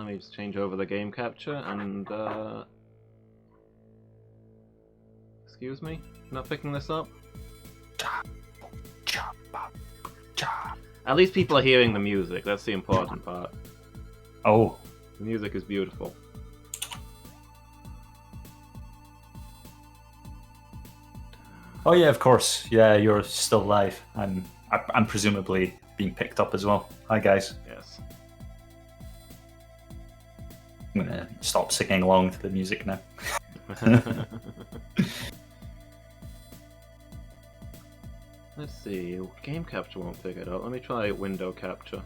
let me just change over the game capture and excuse me, not picking this up. At least people are hearing the music. That's the important part. Oh, The music is beautiful. oh yeah, of course. Yeah, you're still live. I'm presumably being picked up as well. Hi guys. Yes. I'm gonna stop singing along to the music now. Let's see. Game capture won't pick it up. Let me try window capture.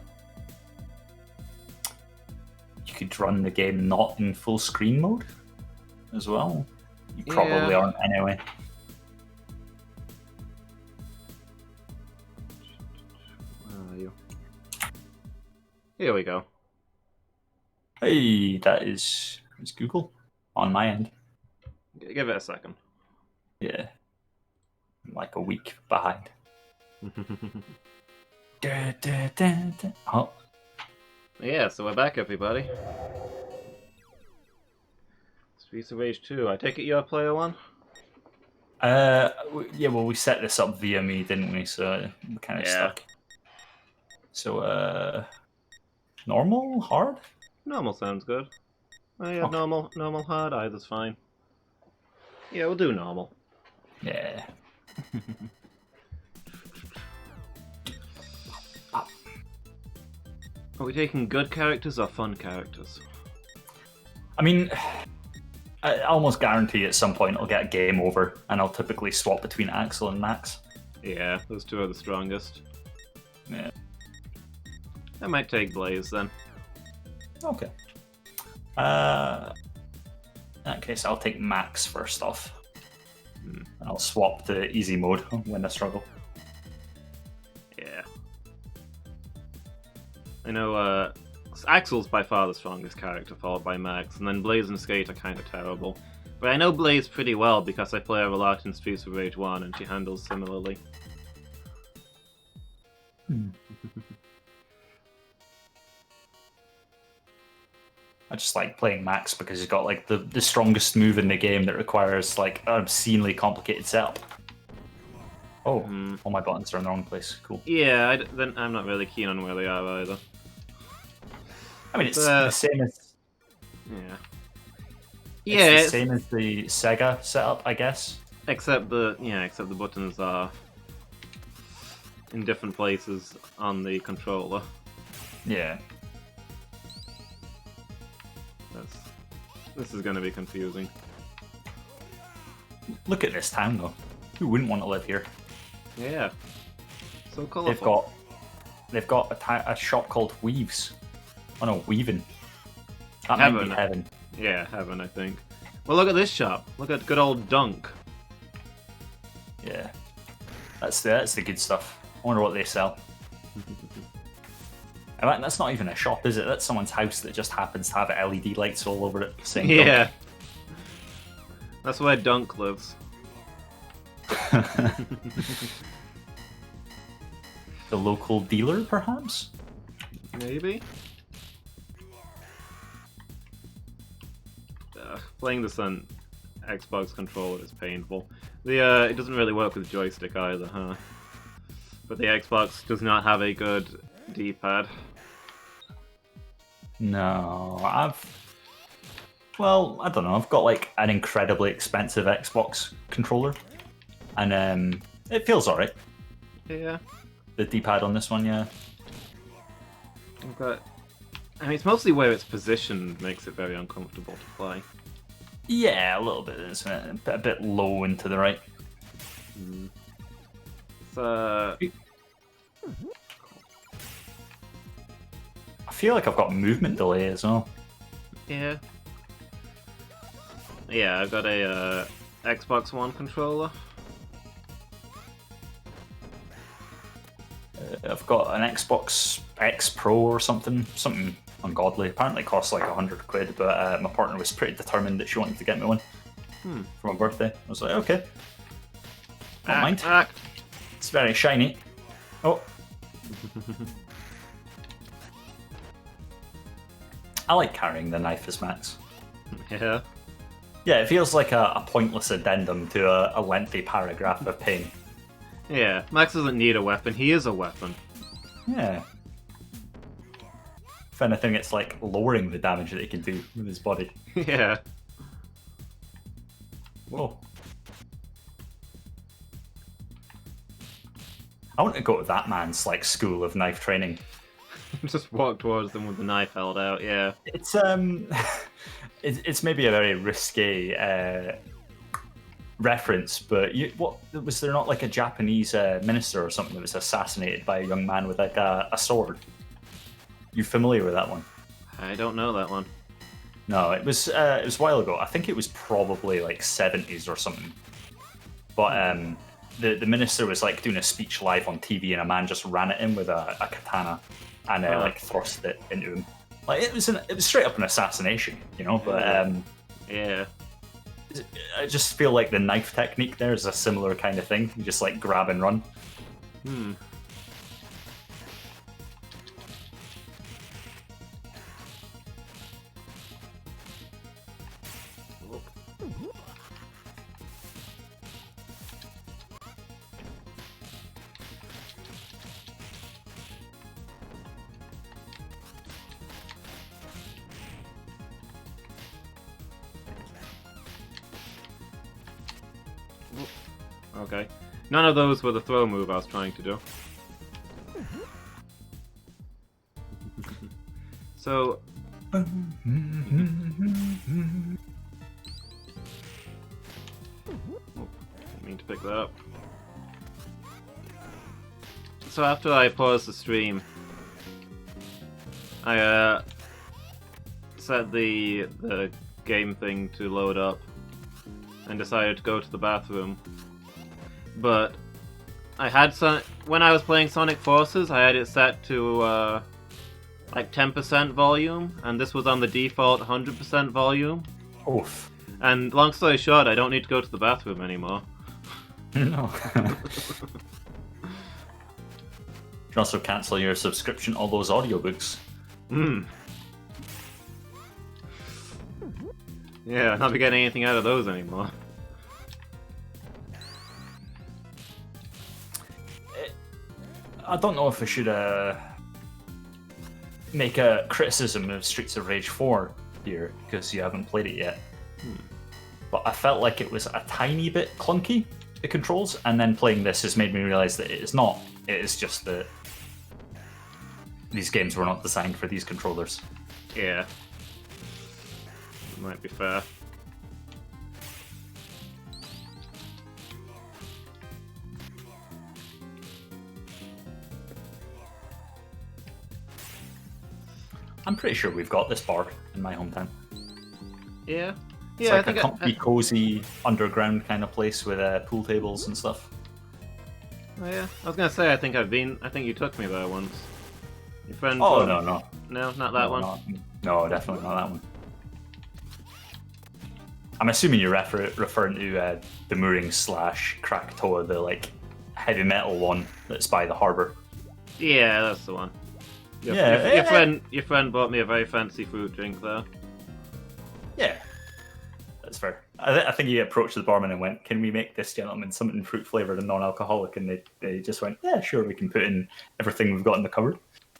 You could run the game not in full screen mode as well. You probably aren't anyway. Where are you? Here we go. Hey, that is Google on my end. Give it a second. Yeah, I'm like a week behind. Oh, Yeah, so we're back, everybody. Streets of Rage 2. I take it you're player one? yeah. Well, we set this up via me, didn't we? So we're kind of stuck. So, normal, hard. Normal sounds good. Oh yeah, Okay. normal, hard, either's fine. Yeah, we'll do normal. Yeah. Are we taking good characters or fun characters? I mean, I almost guarantee at some point I'll get a game over, and I'll typically swap between Axel and Max. Yeah, those two are the strongest. Yeah. I might take Blaze then. Okay. In that case, I'll take Max first off. And I'll swap to easy mode when I struggle. Yeah. I know, Axel's by far the strongest character, followed by Max, and then Blaze and Skate are kind of terrible. But I know Blaze pretty well because I play her a lot in Streets of Rage 1, and she handles similarly. I just like playing Max because he's got like the strongest move in the game that requires like an obscenely complicated setup. Oh, all my buttons are in the wrong place. Cool. Yeah, then I'm not really keen on where they are either. I mean, it's the same as it's the same as the Sega setup, I guess. Except the buttons are in different places on the controller. Yeah. This is going to be confusing. Look at this town, though. Who wouldn't want to live here? Yeah. So colourful. They've got a shop called Weaves. Oh no, Weaving. That Heaven. might be Heaven. Yeah, Heaven, I think. Well, look at this shop. Look at good old Dunk. Yeah. That's the good stuff. I wonder what they sell. In fact, that's not even a shop, is it? That's someone's house that just happens to have LED lights all over it saying Yeah. Dunk. That's where Dunk lives. The local dealer, perhaps? Maybe? Playing this on Xbox controller is painful. It doesn't really work with joystick either, huh? But the Xbox does not have a good D-pad. No, I don't know. I've got like an incredibly expensive Xbox controller, and it feels alright. Yeah. The D-pad on this one, yeah. I mean, it's mostly where it's positioned makes it very uncomfortable to play. Yeah, a little bit, isn't it? A bit low and to the right. I feel like I've got movement delay as well. Yeah. Yeah, I've got a Xbox One controller. I've got an Xbox X Pro or something ungodly. Apparently it costs like £100, but my partner was pretty determined that she wanted to get me one for my birthday. I was like, okay, don't mind. It's very shiny. Oh. I like carrying the knife as Max. Yeah. Yeah, it feels like a pointless addendum to a lengthy paragraph of pain. Yeah, Max doesn't need a weapon, he is a weapon. Yeah. If anything, it's like lowering the damage that he can do with his body. Yeah. Whoa. I want to go to that man's like school of knife training. Just walk towards them with the knife held out, yeah. It's it's maybe a very risque reference, but what was there not like a Japanese minister or something that was assassinated by a young man with like a sword? You familiar with that one? I don't know that one. No, it was a while ago. I think it was probably like 70s or something. But the minister was like doing a speech live on TV, and a man just ran at him with a katana and like thrust it into him. Like it was straight up an assassination, you know. But yeah, I just feel like the knife technique there is a similar kind of thing. You just like grab and run. Hmm. Okay. None of those were the throw move I was trying to do. So... oh, didn't mean to pick that up. So after I paused the stream, I set the game thing to load up and decided to go to the bathroom. But I had when I was playing Sonic Forces, I had it set to like 10% volume, and this was on the default 100% volume. Oof. And long story short, I don't need to go to the bathroom anymore. No. You can also cancel your subscription to all those audiobooks. Hmm. Yeah, not be getting anything out of those anymore. I don't know if I should make a criticism of Streets of Rage 4 here, because you haven't played it yet. But I felt like it was a tiny bit clunky, the controls, and then playing this has made me realise that it is not. It is just that these games were not designed for these controllers. Yeah. Might be fair. I'm pretty sure we've got this bar in my hometown. Yeah. It's Yeah, like I think a comfy, cozy, underground kind of place with pool tables and stuff. Oh yeah, I was gonna say I think you took me there once. Your friend. Oh told- no, No, not that one. No, definitely not that one. I'm assuming you're referring to the Mooring / Krakatoa, the like heavy metal one that's by the harbour. Yeah, that's the one. Your friend bought me a very fancy fruit drink there. Yeah, that's fair. I think he approached the barman and went, "Can we make this gentleman something fruit flavoured and non-alcoholic?" And they just went, "Yeah, sure, we can put in everything we've got in the cupboard."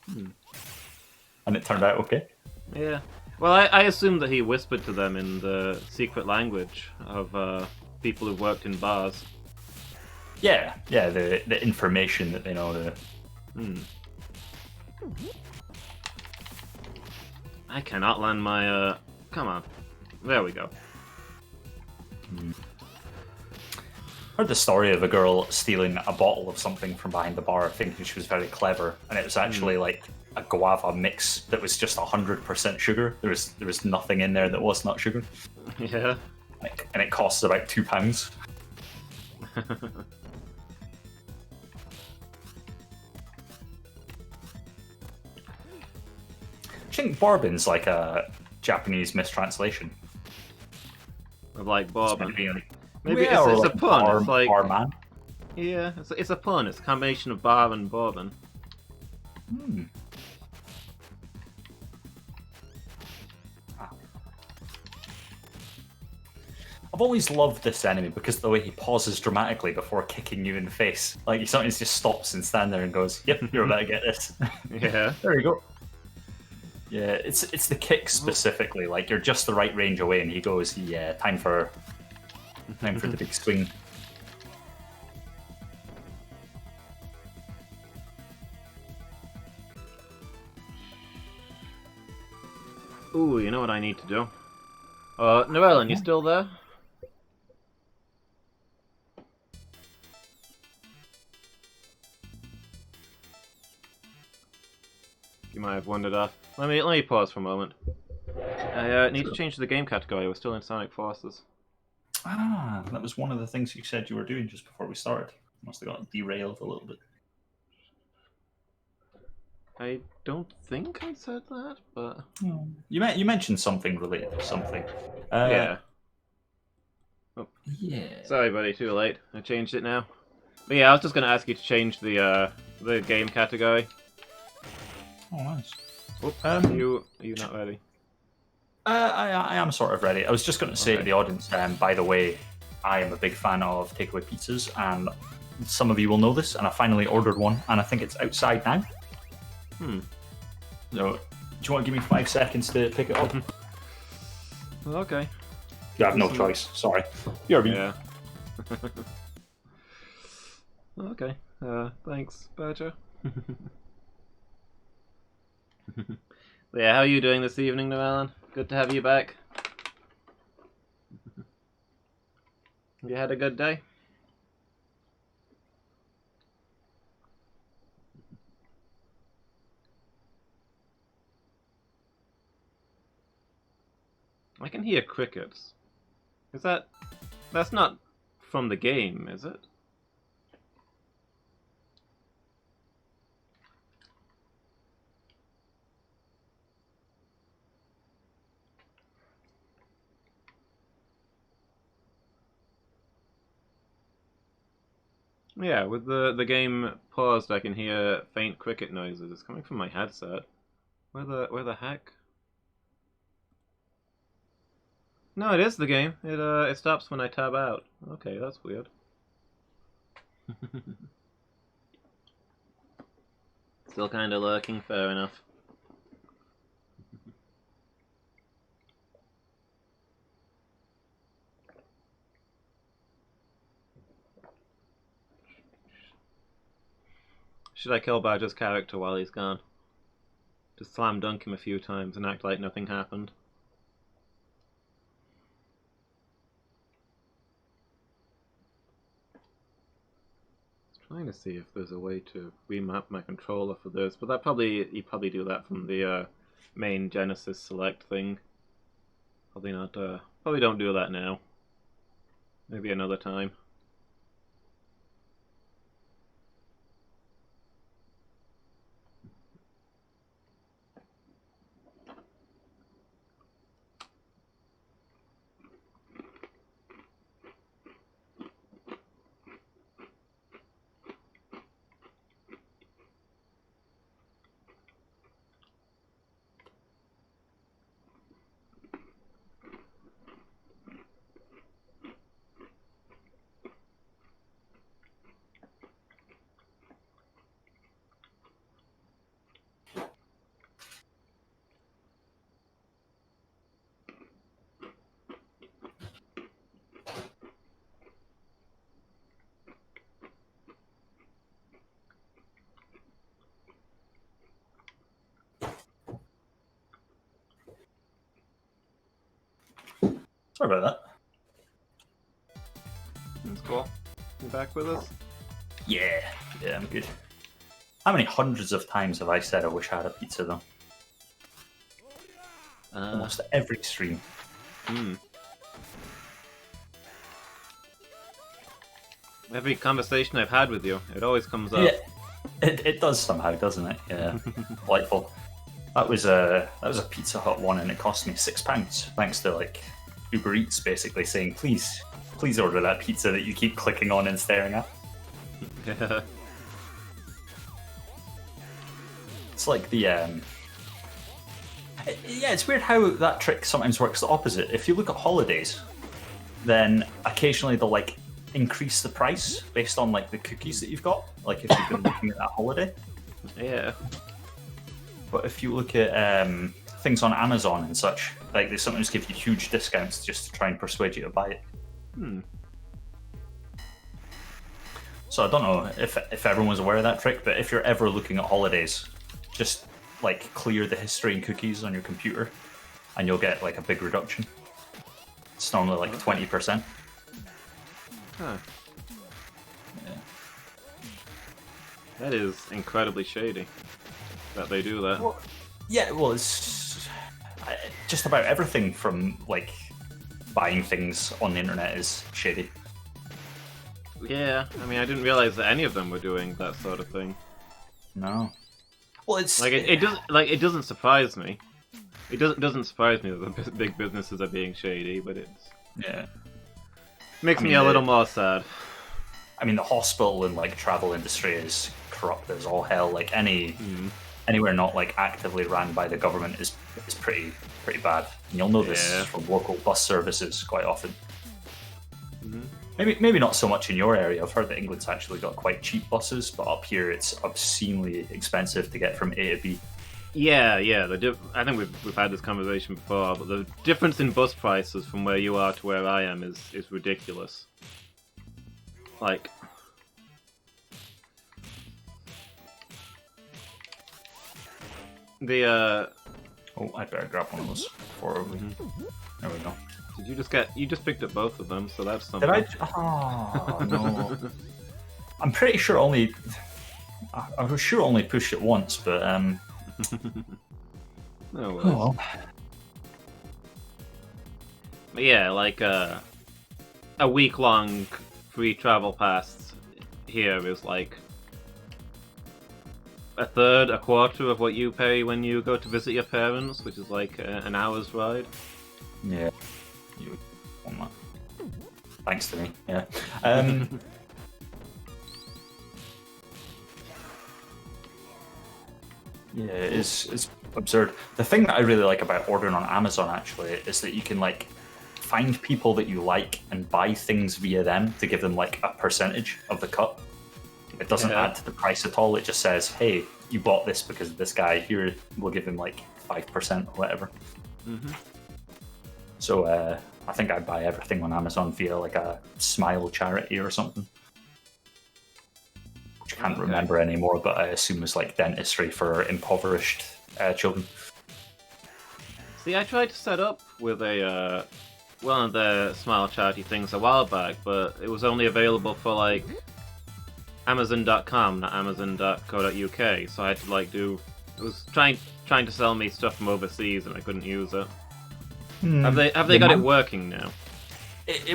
And it turned out okay. Yeah. Well, I assumed that he whispered to them in the secret language of people who worked in bars. Yeah, the information that they know. I cannot land my. Come on. There we go. Heard the story of a girl stealing a bottle of something from behind the bar, thinking she was very clever, and it was actually like a guava mix that was just 100% sugar. There was nothing in there that was not sugar. Yeah. And it costs about £2. I think Barbin's like a Japanese mistranslation. Of like Bourbon. Maybe Yeah, it's like a pun. It's like barman. Yeah, it's a pun. It's a combination of bar and bourbon. I've always loved this enemy because of the way he pauses dramatically before kicking you in the face. Like, he sometimes just stops and stands there and goes, "Yep, you're about to get this." Yeah. There you go. Yeah, it's the kick specifically. Like, you're just the right range away, and he goes, "Yeah, time for the big swing." Ooh, you know what I need to do? Noellen, you still there? You might have wandered off. Let me pause for a moment. I need to change the game category. We're still in Sonic Forces. Ah, that was one of the things you said you were doing just before we started. Must have got derailed a little bit. I don't think I said that, but You mentioned something related to something. yeah. Oh. Yeah. Sorry, buddy. Too late. I changed it now. But yeah, I was just gonna ask you to change the game category. Oh, nice. Oops, are you not ready? I am sort of ready. I was just going to say to the audience, by the way, I am a big fan of takeaway pizzas, and some of you will know this, and I finally ordered one, and I think it's outside now. So, do you want to give me 5 seconds to pick it up? Okay. You have no choice. Sorry. You're Yeah. Okay. Thanks, Badger. Yeah, how are you doing this evening, Noellen? Good to have you back. You had a good day? I can hear crickets. That's not from the game, is it? Yeah, with the game paused, I can hear faint cricket noises. It's coming from my headset. Where the heck? No, it is the game. It stops when I tab out. Okay, that's weird. Still kind of lurking. Fair enough. Should I kill Badger's character while he's gone? Just slam dunk him a few times and act like nothing happened. Trying to see if there's a way to remap my controller for this, but you probably do that from the main Genesis select thing. Probably not. Probably don't do that now. Maybe another time. Sorry about that. That's cool. You back with us? Yeah, I'm good. How many hundreds of times have I said I wish I had a pizza, though? Almost every stream. Every conversation I've had with you, it always comes up. Yeah, it does somehow, doesn't it? Yeah, delightful. That was a Pizza Hut one, and it cost me £6 thanks to like Uber Eats basically saying, please order that pizza that you keep clicking on and staring at. Yeah. It's like the yeah, it's weird how that trick sometimes works the opposite. If you look at holidays, then occasionally they'll like increase the price based on like the cookies that you've got. Like if you've been looking at that holiday. Yeah. But if you look at things on Amazon and such, like they sometimes give you huge discounts just to try and persuade you to buy it. So I don't know if everyone was aware of that trick, but if you're ever looking at holidays, just like clear the history and cookies on your computer, and you'll get like a big reduction. It's normally like 20%. Huh. Yeah. That is incredibly shady that they do that. Well, yeah, well, it's just about everything from like buying things on the internet is shady. Yeah, I mean, I didn't realize that any of them were doing that sort of thing. No. Well, it's Like it doesn't surprise me. It doesn't surprise me that the big businesses are being shady, but yeah. Makes me a little more sad. I mean, the hospital and like travel industry is corrupt as all hell. Like anywhere not like actively ran by the government is pretty bad. And you'll know this from local bus services quite often. Maybe not so much in your area. I've heard that England's actually got quite cheap buses, but up here it's obscenely expensive to get from A to B. Yeah. I think we've had this conversation before, but the difference in bus prices from where you are to where I am is ridiculous. Like, the Oh, I better grab one of those before we. There we go. Did you just picked up both of them, so that's something. Did I? Oh no. I'm pretty sure I was sure only pushed it once, but Oh well. But yeah, like a week-long free travel pass here is like a quarter of what you pay when you go to visit your parents, which is like an hour's ride. Yeah. You want that? Thanks to me. Yeah. Yeah, it's absurd. The thing that I really like about ordering on Amazon actually is that you can like find people that you like and buy things via them to give them like a percentage of the cut. It doesn't add to the price at all. It just says, "Hey, you bought this because of this guy. Here, we'll give him like 5% or whatever." So I think I buy everything on Amazon via like a Smile charity or something. Which I can't remember anymore, but I assume it's like dentistry for impoverished children. See, I tried to set up with a one of the Smile charity things a while back, but it was only available for like Amazon.com, not Amazon.co.uk. So I had to like it was trying to sell me stuff from overseas, and I couldn't use it. Have they got it working now?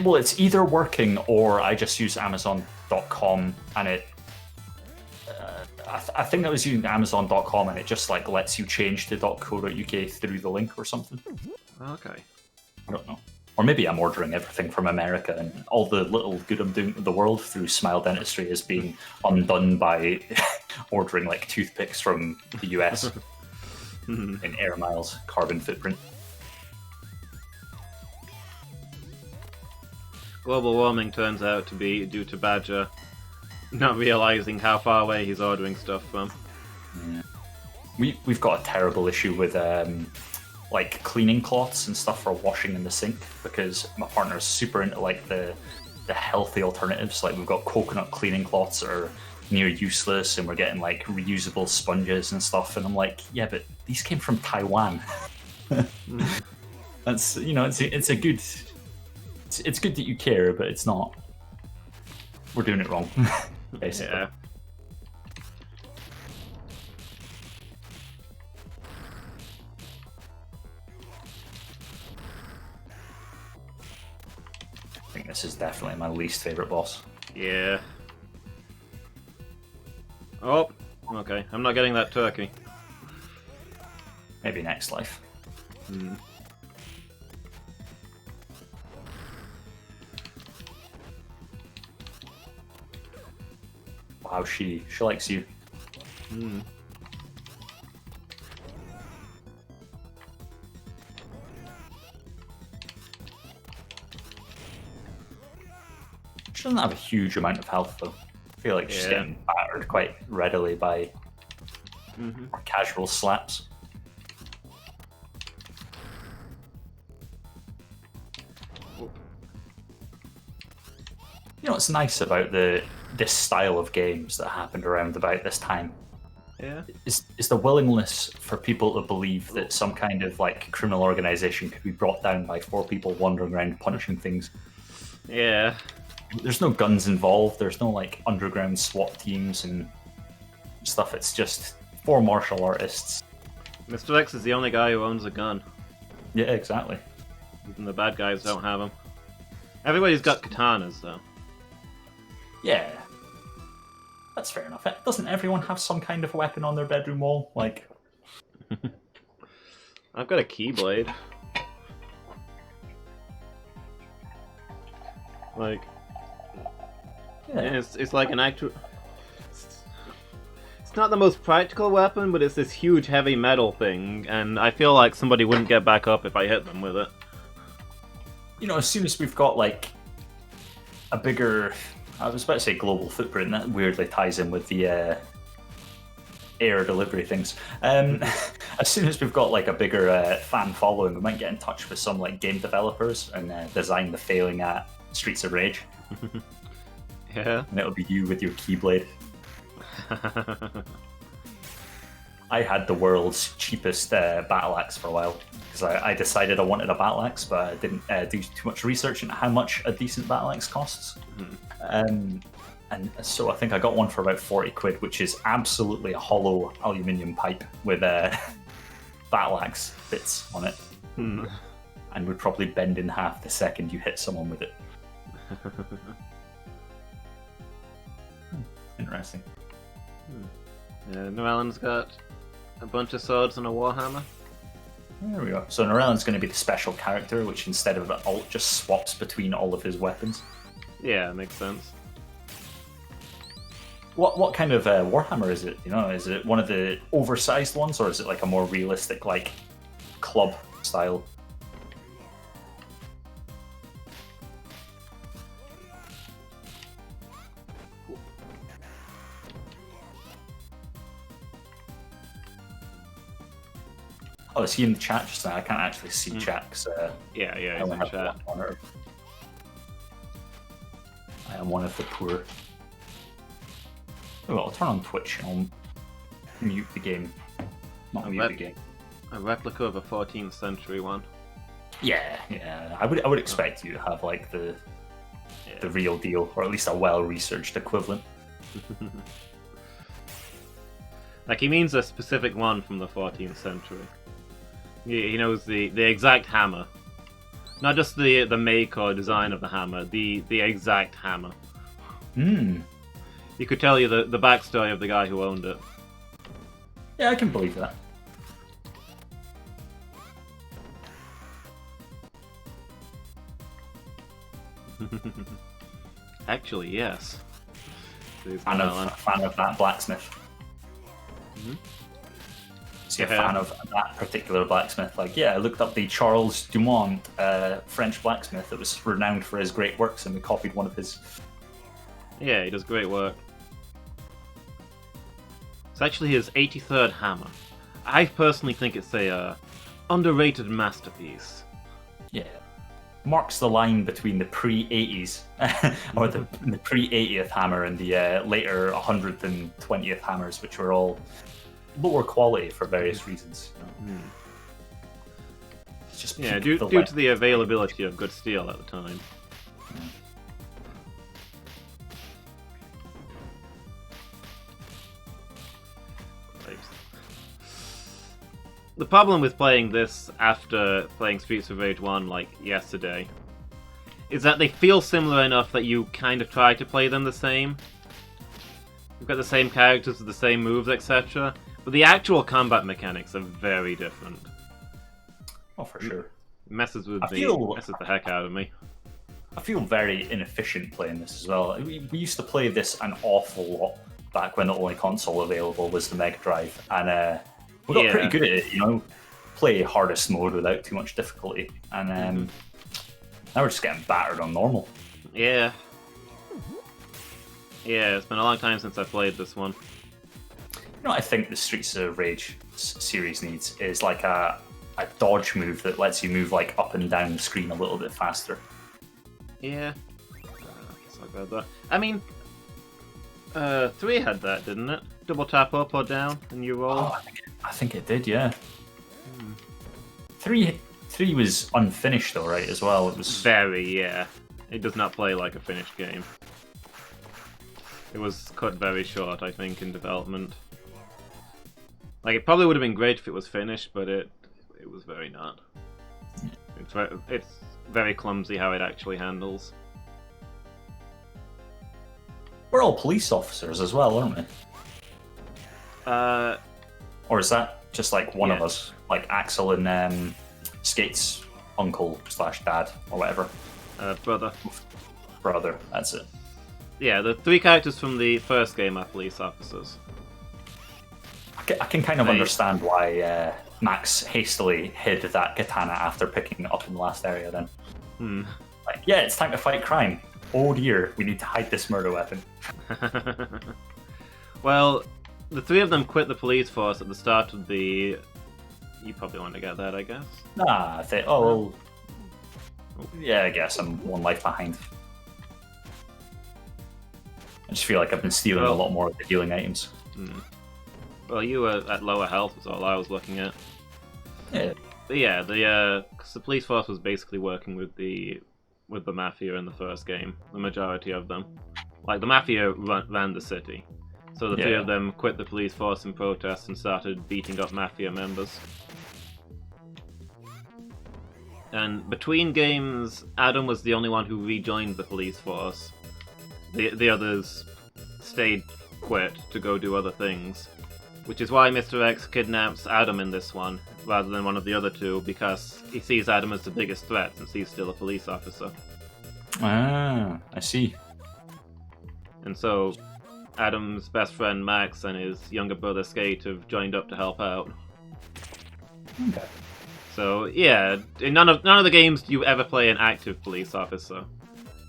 Well, it's either working or I just use Amazon.com and it. I think I was using Amazon.com and it just like lets you change to .co.uk through the link or something. Okay. I don't know. Or maybe I'm ordering everything from America and all the little good I'm doing to the world through Smile Dentistry is being undone by ordering like toothpicks from the US in air miles carbon footprint. Global warming turns out to be due to Badger not realizing how far away he's ordering stuff from. Yeah. We've got a terrible issue with like cleaning cloths and stuff for washing in the sink because my partner's super into like the healthy alternatives. Like we've got coconut cleaning cloths that are near useless, and we're getting like reusable sponges and stuff. And I'm like, yeah, but these came from Taiwan. That's it's a good. It's good that you care, but it's not. We're doing it wrong, basically. Yeah. I think this is definitely my least favorite boss. Yeah. Oh, okay. I'm not getting that turkey. Maybe next life. Wow, she likes you. doesn't have a huge amount of health, though. I feel like she's getting battered quite readily by casual slaps. You know what's nice about this style of games that happened around about this time? Yeah. Is the willingness for people to believe that some kind of like criminal organization could be brought down by 4 people wandering around punching things. Yeah. There's no guns involved. There's no like underground SWAT teams and stuff. It's just 4 martial artists. Mr. X is the only guy who owns a gun. Yeah, exactly. And the bad guys don't have them. Everybody's got katanas, though. Yeah. That's fair enough. Doesn't everyone have some kind of weapon on their bedroom wall? Like, I've got a keyblade. Like, it's like an actual. It's not the most practical weapon, but it's this huge heavy metal thing, and I feel like somebody wouldn't get back up if I hit them with it. You know, as soon as we've got like a bigger, I was about to say global footprint, that weirdly ties in with the air delivery things. As soon as we've got like a bigger fan following, we might get in touch with some like game developers and design the failing at Streets of Rage. Yeah. And it'll be you with your Keyblade. I had the world's cheapest battle axe for a while because I decided I wanted a battle axe, but I didn't do too much research into how much a decent battle axe costs. And so I think I got one for about 40 quid, which is absolutely a hollow aluminium pipe with battle axe bits on it, and would probably bend in half the second you hit someone with it. Interesting. Noellen's got a bunch of swords and a warhammer. There we go. So Norellan's going to be the special character, which instead of alt just swaps between all of his weapons. Yeah, makes sense. What kind of warhammer is it? You know, is it one of the oversized ones, or is it like a more realistic, like club style? Oh, is he in the chat just now? I can't actually see chat because yeah, he's in chat. I am one of the poor. Oh, well, I'll turn on Twitch and I'll mute the game. Not mute the game. A replica of a 14th century one. Yeah. I would expect you to have like the real deal, or at least a well-researched equivalent. Like, he means a specific one from the 14th century. He knows the exact hammer. Not just the make or design of the hammer, the exact hammer. He could tell you the backstory of the guy who owned it. Yeah, I can believe that. Actually, yes. Fan of that blacksmith. Is he a fan of that particular blacksmith? Like, yeah, I looked up the Charles Dumont French blacksmith that was renowned for his great works, and we copied one of his. Yeah, he does great work. It's actually his 83rd hammer. I personally think it's a underrated masterpiece. Yeah. Marks the line between the pre-80s, or the pre-80th hammer and the later 120th hammers, which were all lower quality for various reasons. You know? It's just due to the availability of good steel at the time. The problem with playing this after playing Streets of Rage 1 like yesterday is that they feel similar enough that you kind of try to play them the same. You've got the same characters with the same moves, etc. But the actual combat mechanics are very different. Oh, for sure. It messes the heck out of me. I feel very inefficient playing this as well. We used to play this an awful lot back when the only console available was the Mega Drive, and we got pretty good at it, you know, play hardest mode without too much difficulty, and now we're just getting battered on normal. Yeah. Yeah, it's been a long time since I played this one. You know what I think the Streets of Rage series needs is like a dodge move that lets you move like up and down the screen a little bit faster. Yeah. It's like that. I mean, 3 had that, didn't it? Double tap up or down and you roll. Oh, I think it did, yeah. 3 was unfinished though, right, as well? It was Very, yeah. It does not play like a finished game. It was cut very short, I think, in development. Like, it probably would have been great if it was finished, but it was very not. It's very clumsy how it actually handles. We're all police officers as well, aren't we? Or is that just like one of us? Like Axel and Skate's uncle/dad or whatever? Brother. Brother, that's it. Yeah, the 3 characters from the first game are police officers. I can kind of understand why Max hastily hid that katana after picking it up in the last area then. Like, yeah, it's time to fight crime. Oh dear, we need to hide this murder weapon. Well, the 3 of them quit the police force at the start of the... You probably want to get that, I guess. Nah, yeah, I guess I'm one life behind. I just feel like I've been stealing a lot more of the healing items. Well, you were at lower health was all I was looking at. Yeah. But yeah, 'cause the police force was basically working with the Mafia in the first game, the majority of them. Like, the Mafia ran the city. So the 3 of them quit the police force in protest and started beating up Mafia members. And between games, Adam was the only one who rejoined the police force. The others stayed quit to go do other things. Which is why Mr. X kidnaps Adam in this one, rather than one of the other 2, because he sees Adam as the biggest threat since he's still a police officer. Ah, I see. And so, Adam's best friend Max and his younger brother Skate have joined up to help out. Okay. So yeah, in none of the games do you ever play an active police officer,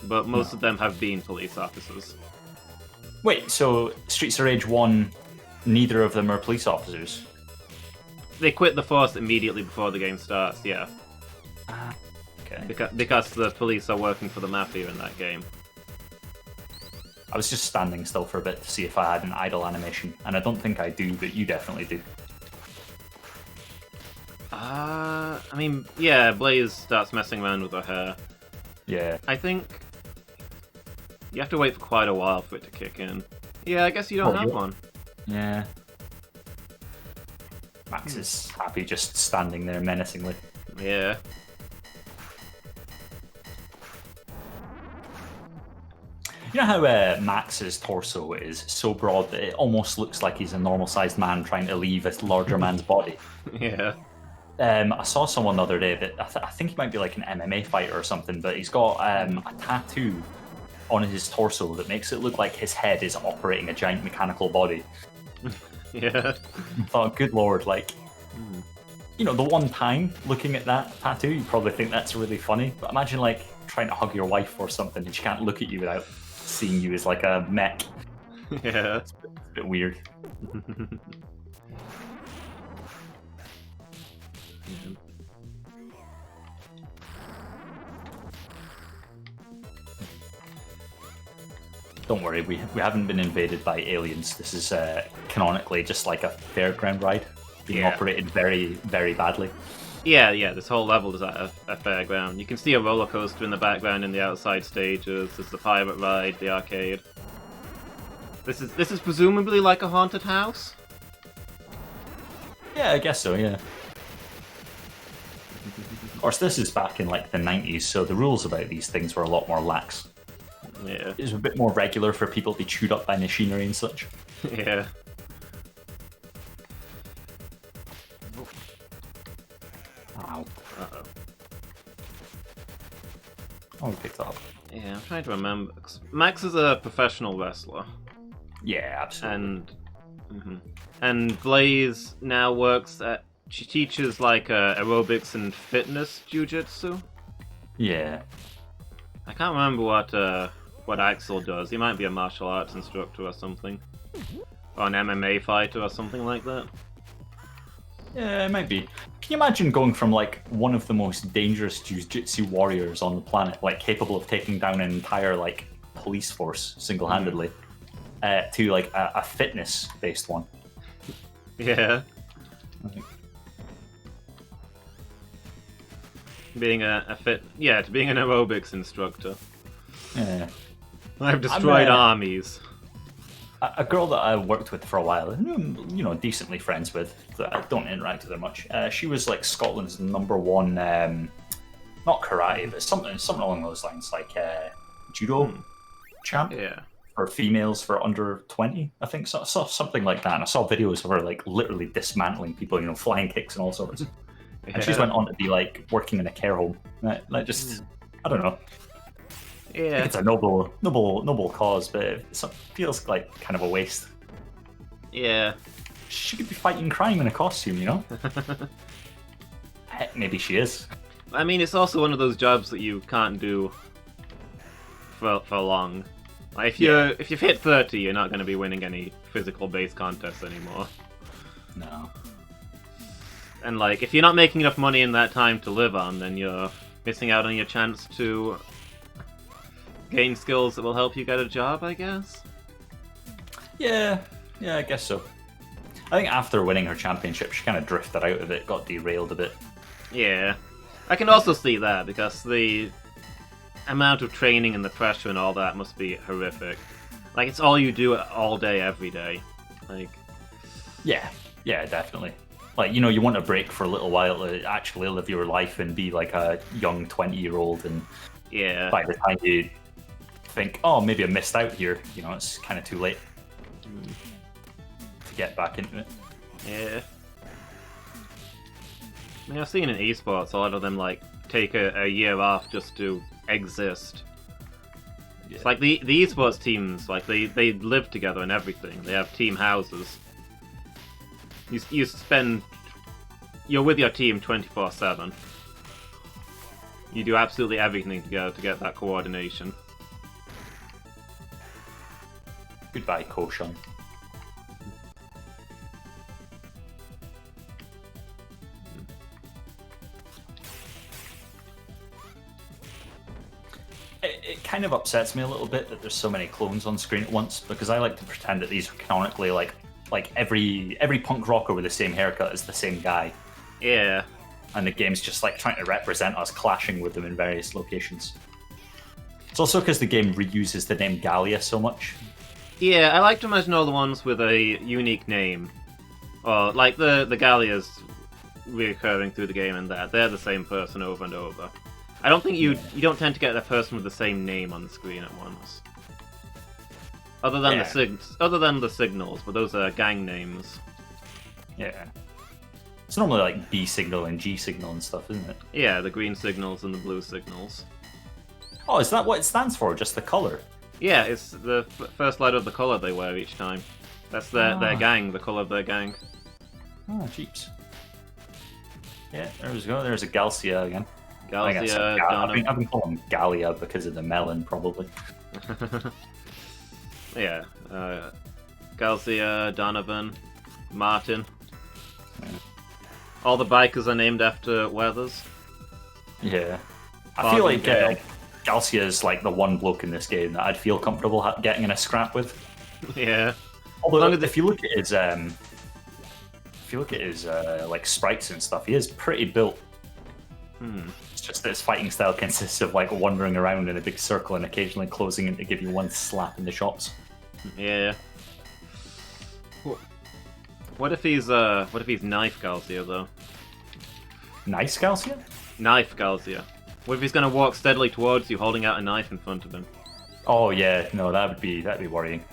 but most of them have been police officers. Wait, so Streets of Rage 1, neither of them are police officers? They quit the force immediately before the game starts, yeah. Okay. Because the police are working for the Mafia in that game. I was just standing still for a bit to see if I had an idle animation, and I don't think I do, but you definitely do. I mean, yeah, Blaze starts messing around with her hair. Yeah. I think you have to wait for quite a while for it to kick in. Yeah, I guess you don't have one. Yeah. Max is happy just standing there menacingly. Yeah. You know how Max's torso is so broad that it almost looks like he's a normal-sized man trying to leave a larger man's body? Yeah. I saw someone the other day that I think he might be like an MMA fighter or something, but he's got a tattoo on his torso that makes it look like his head is operating a giant mechanical body. Yeah. I thought, good lord, like, you know, the one time looking at that tattoo, you probably think that's really funny, but imagine like trying to hug your wife or something and she can't look at you without seeing you as like a mech. Yeah. It's a bit weird. Don't worry, we haven't been invaded by aliens. This is canonically just like a fairground ride being operated very, very badly. Yeah, this whole level is at a fairground. You can see a roller coaster in the background in the outside stages. There's the pirate ride, the arcade. This is presumably like a haunted house? Yeah, I guess so, yeah. Of course, this is back in like the 90s, so the rules about these things were a lot more lax. Yeah. It was a bit more regular for people to be chewed up by machinery and such. Yeah. Ow. Uh-oh. Oh, we picked that up. Yeah, I'm trying to remember. 'Cause Max is a professional wrestler. Yeah, absolutely. And Blaze now works at... She teaches like aerobics and fitness jiu-jitsu. Yeah. I can't remember what what Axel does. He might be a martial arts instructor or something. Or an MMA fighter or something like that. Yeah, it might be. Can you imagine going from like one of the most dangerous jiu-jitsu warriors on the planet, like capable of taking down an entire like police force single-handedly, to like a fitness-based one? Yeah. Being to being an aerobics instructor. Yeah. I've destroyed armies. A girl that I worked with for a while, you know, decently friends with, that I don't interact with her much. She was like Scotland's #1, not karate, but something along those lines, like judo champ. Yeah. For females for under 20, I think, so something like that. And I saw videos of her like literally dismantling people, you know, flying kicks and all sorts. Yeah. And she's went on to be like working in a care home. Like just, I don't know. Yeah. I think it's a noble cause, but it feels like kind of a waste. Yeah. She could be fighting crime in a costume, you know? Heck, maybe she is. I mean, it's also one of those jobs that you can't do for long. Like, if you've hit 30, you're not going to be winning any physical-based contests anymore. No. And like, if you're not making enough money in that time to live on, then you're missing out on your chance to gain skills that will help you get a job, I guess? Yeah, I guess so. I think after winning her championship, she kind of drifted out of it, got derailed a bit. Yeah. I can also see that, because the amount of training and the pressure and all that must be horrific. Like, it's all you do all day, every day. Like... Yeah, definitely. Like, you know, you want a break for a little while to actually live your life and be like a young 20-year-old, and yeah, by the time you think, oh, maybe I missed out here, you know, it's kind of too late to get back into it. Yeah. I mean, I've seen in esports, a lot of them, like, take a year off just to exist. Yeah. It's like the esports teams, like, they live together and everything. They have team houses. You're with your team 24/7. You do absolutely everything together to get that coordination. Goodbye, Koshan. It kind of upsets me a little bit that there's so many clones on screen at once, because I like to pretend that these are canonically like every punk rocker with the same haircut is the same guy. Yeah. And the game's just like trying to represent us clashing with them in various locations. It's also because the game reuses the name Gallia so much. Yeah, I like to imagine all the ones with a unique name. Or, like, the Gallias recurring through the game and that. They're the same person over and over. I don't think you don't tend to get a person with the same name on the screen at once. Other than the signals, but those are gang names. Yeah. It's normally like B signal and G signal and stuff, isn't it? Yeah, the green signals and the blue signals. Oh, is that what it stands for? Just the colour? Yeah, it's the first letter of the colour they wear each time. That's their gang, the colour of their gang. Oh, jeeps. Yeah, there we go. There's a Galcia again. Galcia, I've been calling him Gallia because of the melon, probably. Yeah. Galcia, Donovan, Martin. Yeah. All the bikers are named after weathers. Yeah. I feel like Galcia is like the one bloke in this game that I'd feel comfortable getting in a scrap with. Yeah. Although if you look at his like sprites and stuff, he is pretty built. It's just that his fighting style consists of like wandering around in a big circle and occasionally closing in to give you one slap in the shots. Yeah. What if he's knife Galcia though? Nice Galcia? Knife Galcia. What if he's gonna walk steadily towards you, holding out a knife in front of him? Oh yeah, no, that'd be worrying.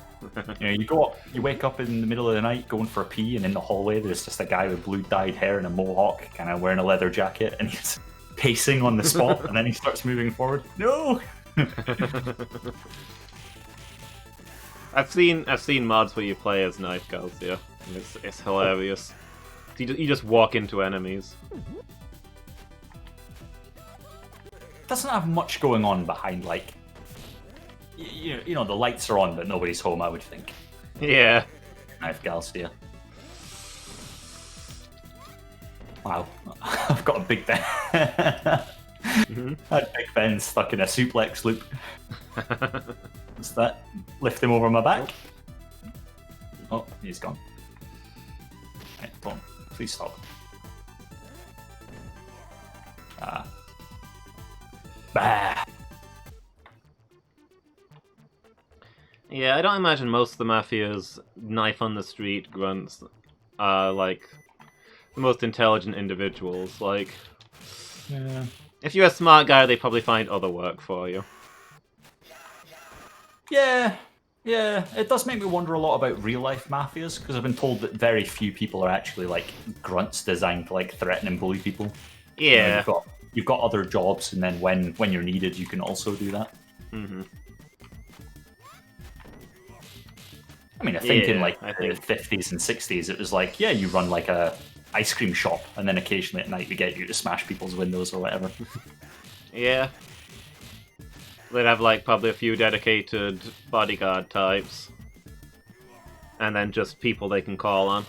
You know, you wake up in the middle of the night going for a pee, and in the hallway there's just a guy with blue dyed hair and a mohawk, kind of wearing a leather jacket, and he's pacing on the spot, and then he starts moving forward. No. I've seen mods where you play as Knife Galcia. It's hilarious. You just walk into enemies. Doesn't have much going on behind like You know, the lights are on, but nobody's home. I would think. Yeah. Knife Galcia. Wow, I've got a Big Ben. Mm-hmm. I had Big Ben stuck in a suplex loop. What's that? Lift him over my back. Oh, he's gone. Right, don't. Please stop. Bah. Yeah, I don't imagine most of the Mafia's knife on the street grunts are like the most intelligent individuals. Like, Yeah. if you're a smart guy, they probably find other work for you. Yeah, it does make me wonder a lot about real life mafias because I've been told that very few people are actually like grunts designed to like threaten and bully people. Yeah. You know, you've got other jobs, and then when you're needed, you can also do that. Mm-hmm. I mean, I think in Yeah, like I the think- 50s and 60s, it was like, yeah, you run like a ice cream shop, and then occasionally at night we get you to smash people's windows or whatever. Yeah. They'd have like probably a few dedicated bodyguard types. And then just people they can call on.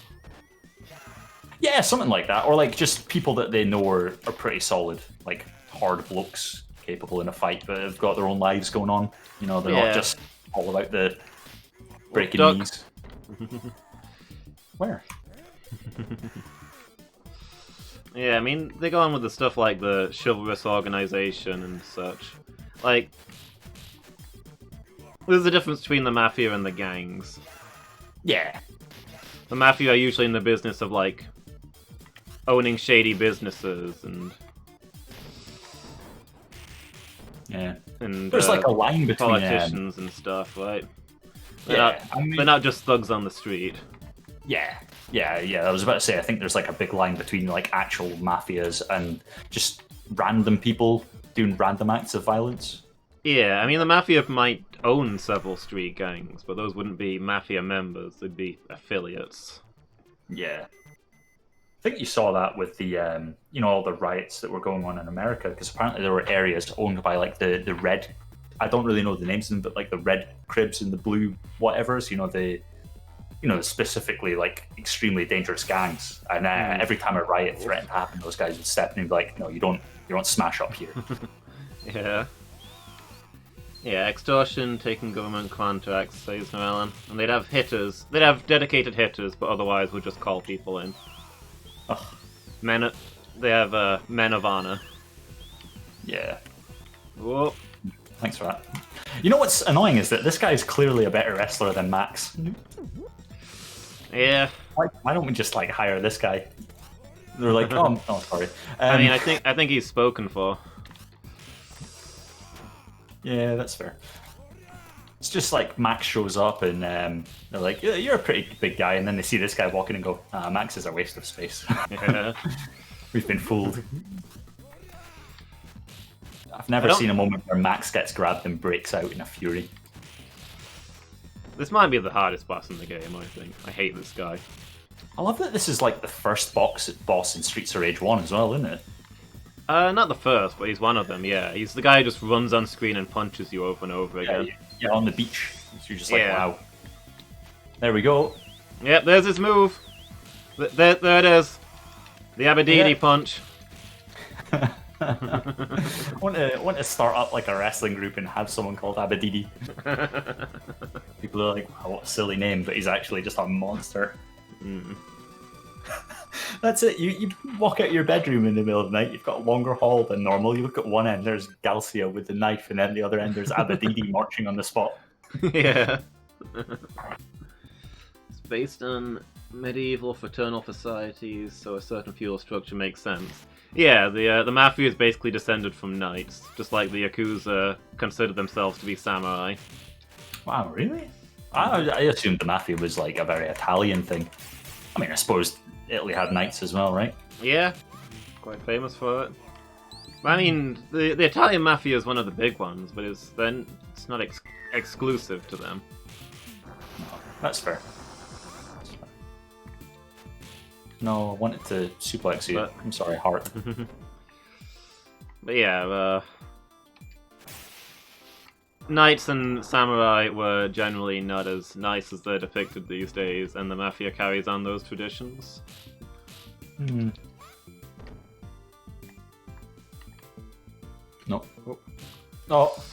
Yeah, something like that, or like just people that they know are pretty solid, like hard blokes capable in a fight, but have got their own lives going on. You know, they're Yeah. not just all about the breaking Duck. knees. Where? Yeah, I mean, they go on with the stuff like the chivalrous organization and such. Like, there's a difference between the Mafia and the gangs. Yeah. The Mafia are usually in the business of, like, owning shady businesses and Yeah. and There's like a line between politicians and stuff, right? They're, Yeah, not, I mean- they're not just thugs on the street. Yeah. I was about to say, I think there's like a big line between like actual mafias and just random people doing random acts of violence. Yeah, I mean, the Mafia might own several street gangs, but those wouldn't be Mafia members, they'd be affiliates. Yeah. I think you saw that with the, you know, all the riots that were going on in America, because apparently there were areas owned by like the red, I don't really know the names of them, but like the red cribs and the blue whatevers, specifically like extremely dangerous gangs. And every time a riot threatened to happen, those guys would step in and be like, no, you don't smash up here. Yeah. Yeah, extortion, taking government contracts, says Noellen. And they'd have hitters. They'd have dedicated hitters, but otherwise would just call people in. Ugh. They have men of honor. Yeah. Whoa. Thanks for that. You know what's annoying is that this guy is clearly a better wrestler than Max. Yeah. Why don't we just like hire this guy? They're like, oh sorry. I mean, I think he's spoken for. Yeah, that's fair. It's just like Max shows up and they're like, yeah, you're a pretty big guy, and then they see this guy walking and go, Max is a waste of space. Yeah. We've been fooled. I've never seen a moment where Max gets grabbed and breaks out in a fury. This might be the hardest boss in the game, I think. I hate this guy. I love that this is like the first boss in Streets of Rage 1 as well, isn't it? Not the first, but he's one of them, yeah. He's the guy who just runs on screen and punches you over and over again. Yeah, on the beach. So you're just like, Yeah. wow. There we go. Yep, there's his move. There it is. The Aberdeen Yeah. punch. I want to start up like a wrestling group and have someone called Abadidi. People are like, wow, what a silly name, but he's actually just a monster. Mm. That's it. You walk out your bedroom in the middle of the night, you've got a longer hall than normal. You look at one end, there's Galcia with the knife, and then the other end, there's Abadidi marching on the spot. Yeah. It's based on medieval fraternal societies, so a certain feudal structure makes sense. Yeah, the Mafia is basically descended from knights, just like the Yakuza consider themselves to be samurai. Wow, really? I assumed the Mafia was like a very Italian thing. I mean, I suppose Italy had knights as well, right? Yeah, quite famous for it. I mean, the Italian Mafia is one of the big ones, but it's not exclusive to them. That's fair. No, I wanted to suplex you. But- I'm sorry, heart. But yeah, knights and samurai were generally not as nice as they're depicted these days, and the Mafia carries on those traditions. Hmm. No. Oh.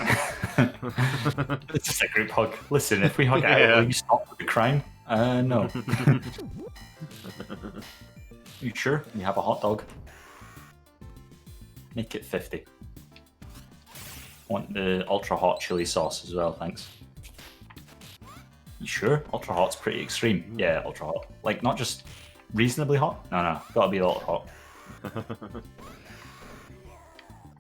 It's just a group hug. Listen, if we hug out, will you stop with the crying? No. You sure? You have a hot dog? Make it 50. Want the ultra hot chili sauce as well, thanks. You sure? Ultra hot's pretty extreme. Yeah, ultra hot. Like, not just reasonably hot? No, gotta be ultra hot.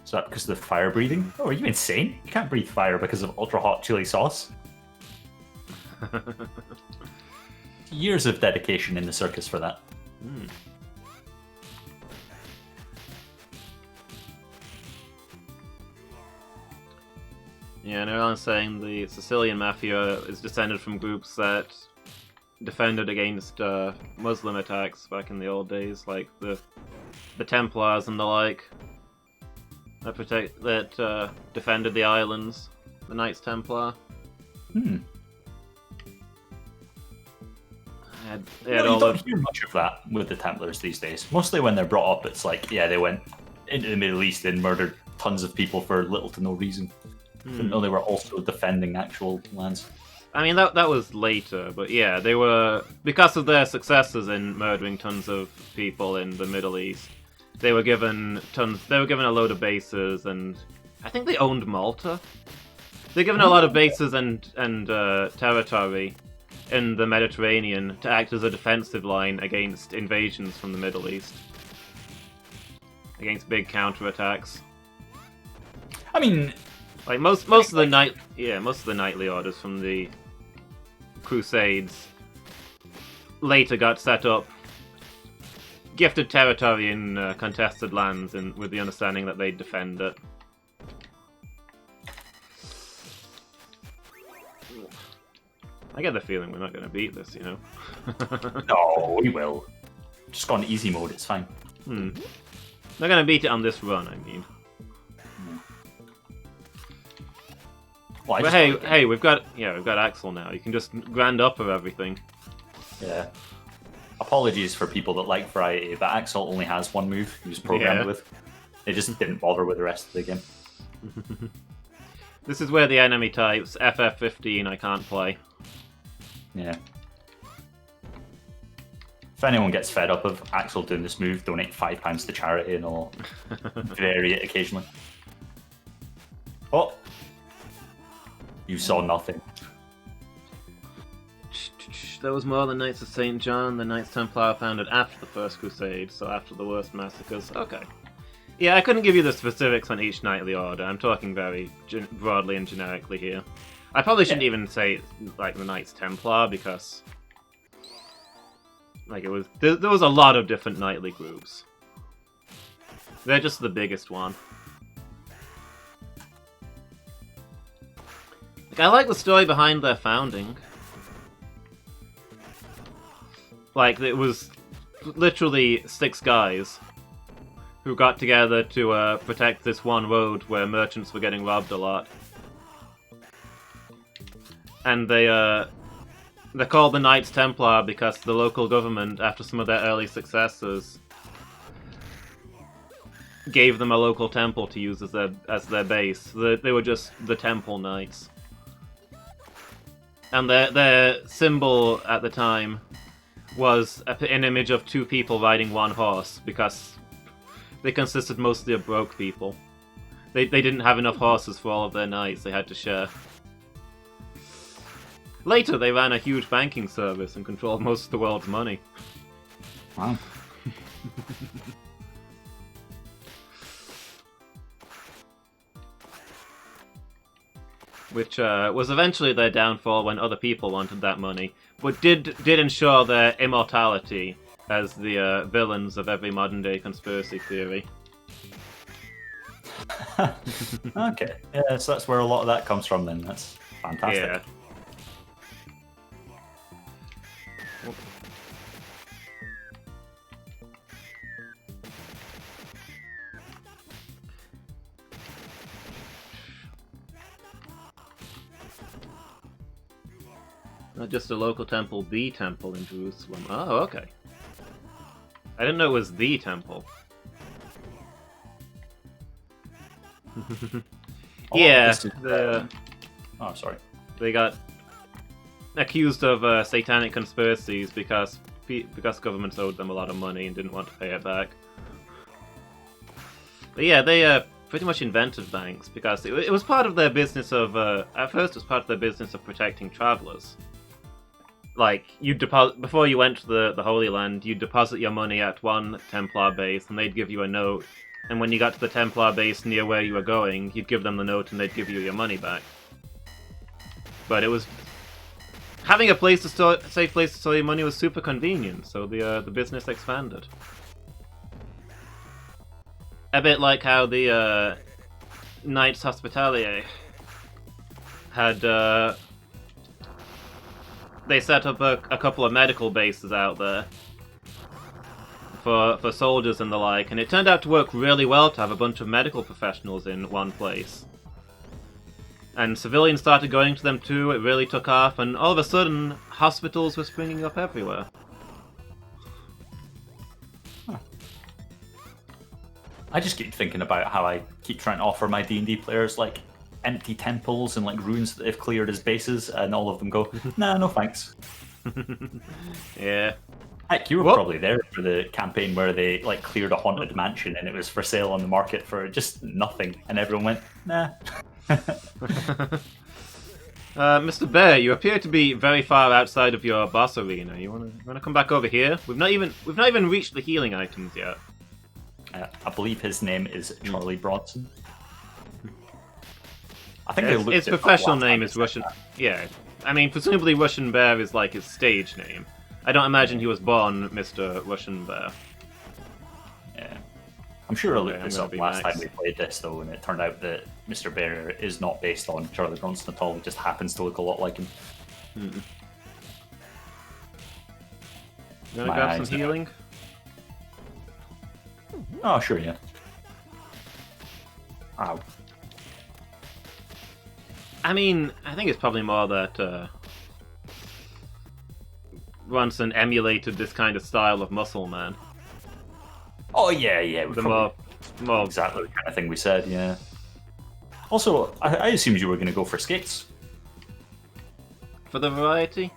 Is that because of the fire breathing? Oh, are you insane? You can't breathe fire because of ultra hot chili sauce. Years of dedication in the circus for that. Mm. Yeah, and everyone's saying the Sicilian Mafia is descended from groups that defended against Muslim attacks back in the old days, like the Templars and the like. That defended the islands, the Knights Templar. You all don't hear much of that with the Templars these days. Mostly when they're brought up, it's like, yeah, they went into the Middle East and murdered tons of people for little to no reason. Didn't know they were also defending actual lands. I mean, that was later, but yeah, they were, because of their successes in murdering tons of people in the Middle East, they were given a load of bases, and I think they owned Malta. They're given a lot of bases and territory in the Mediterranean to act as a defensive line against invasions from the Middle East, against big counterattacks. I mean, like most of the knightly orders from the Crusades later got set up, gifted territory in contested lands, with the understanding that they'd defend it. I get the feeling we're not going to beat this, you know. No, we will. Just go on easy mode, it's fine. Not going to beat it on this run, I mean. Well, but hey, we've got Axel now. You can just grand upper everything. Yeah. Apologies for people that like variety, but Axel only has one move he was programmed with. They just didn't bother with the rest of the game. This is where the enemy types FF15 I can't play. Yeah. If anyone gets fed up of Axel doing this move, donate £5 to charity and I'll vary it occasionally. Oh! You saw nothing. There was more than Knights of St. John. The Knights Templar founded after the First Crusade, so after the worst massacres. Okay. Yeah, I couldn't give you the specifics on each knightly order. I'm talking very broadly and generically here. I probably shouldn't even say, like, the Knights Templar, because... like, it was... There was a lot of different knightly groups. They're just the biggest one. Like, I like the story behind their founding. Like, it was literally 6 guys who got together to protect this one road where merchants were getting robbed a lot. And they're called the Knights Templar because the local government, after some of their early successes, gave them a local temple to use as their base. They were just the Temple Knights. And their symbol at the time was an image of 2 people riding one horse, because they consisted mostly of broke people. They didn't have enough horses for all of their knights, they had to share. Later, they ran a huge banking service and controlled most of the world's money. Wow. Which was eventually their downfall when other people wanted that money, but did ensure their immortality as the villains of every modern-day conspiracy theory. Okay, yeah, so that's where a lot of that comes from then. That's fantastic. Yeah. Not just a local temple, the temple in Jerusalem. Oh, okay. I didn't know it was the temple. Yeah, oh, sorry. They got accused of satanic conspiracies because governments owed them a lot of money and didn't want to pay it back. But yeah, they pretty much invented banks because it was part of their business of. At first, it was part of their business of protecting travelers. Like, you'd deposit before you went to the Holy Land, you'd deposit your money at one Templar base, and they'd give you a note. And when you got to the Templar base near where you were going, you'd give them the note, and they'd give you your money back. But it was having a place to store, safe place to store your money was super convenient, so the business expanded. A bit like how the Knights Hospitalier had. They set up a couple of medical bases out there for soldiers and the like, and it turned out to work really well to have a bunch of medical professionals in one place. And civilians started going to them too, it really took off, and all of a sudden, hospitals were springing up everywhere. Huh. I just keep thinking about how I keep trying to offer my D&D players, like, empty temples and like ruins that they've cleared as bases, and all of them go, nah, no thanks. Yeah. Heck, you were probably there for the campaign where they like cleared a haunted mansion and it was for sale on the market for just nothing, and everyone went, nah. Mr. Bear, you appear to be very far outside of your boss arena. You wanna come back over here? We've not even reached the healing items yet. I believe his name is Charlie Bronson. I think his professional name is Russian. Yeah, I mean, presumably Russian Bear is like his stage name. I don't imagine he was born Mr. Russian Bear. Yeah, I'm sure I looked this up last time we played this though, and it turned out that Mr. Bear is not based on Charlie Bronson at all. He just happens to look a lot like him. You wanna grab some healing? Oh, sure, yeah. Ow. I mean, I think it's probably more that Bronson emulated this kind of style of muscle man. Oh yeah. The more exactly the kind of thing we said, yeah. Also, I assumed you were going to go for skates. For the variety?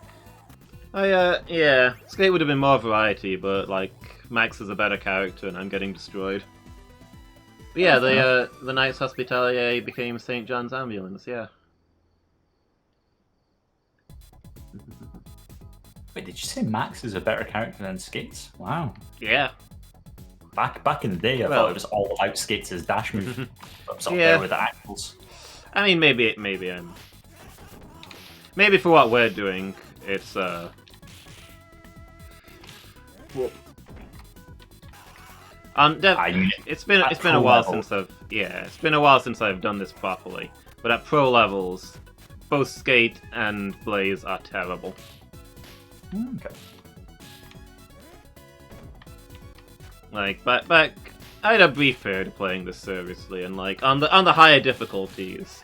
Yeah, skate would have been more variety, but like Max is a better character, and I'm getting destroyed. But yeah, the Knights Hospitalier became St. John's Ambulance, yeah. Wait, did you say Max is a better character than Skates? Wow. Yeah. Back in the day, I thought it was all about Skates' dash move. It was up there with the ankles. I mean, maybe for what we're doing, it's it's been a while since I've done this properly. But at pro levels, both Skate and Blaze are terrible. Okay. Like back, I had a brief period of playing this seriously, and like on the higher difficulties,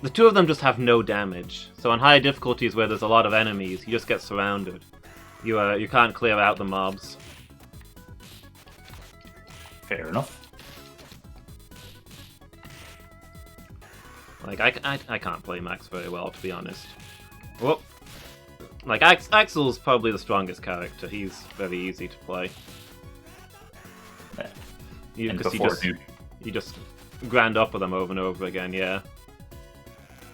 the two of them just have no damage. So on higher difficulties where there's a lot of enemies, you just get surrounded. You can't clear out the mobs. Fair enough. Like I can't play Max very well, to be honest. Whoop. Like Axel's probably the strongest character. He's very easy to play. Because you just grind up with him over and over again, yeah.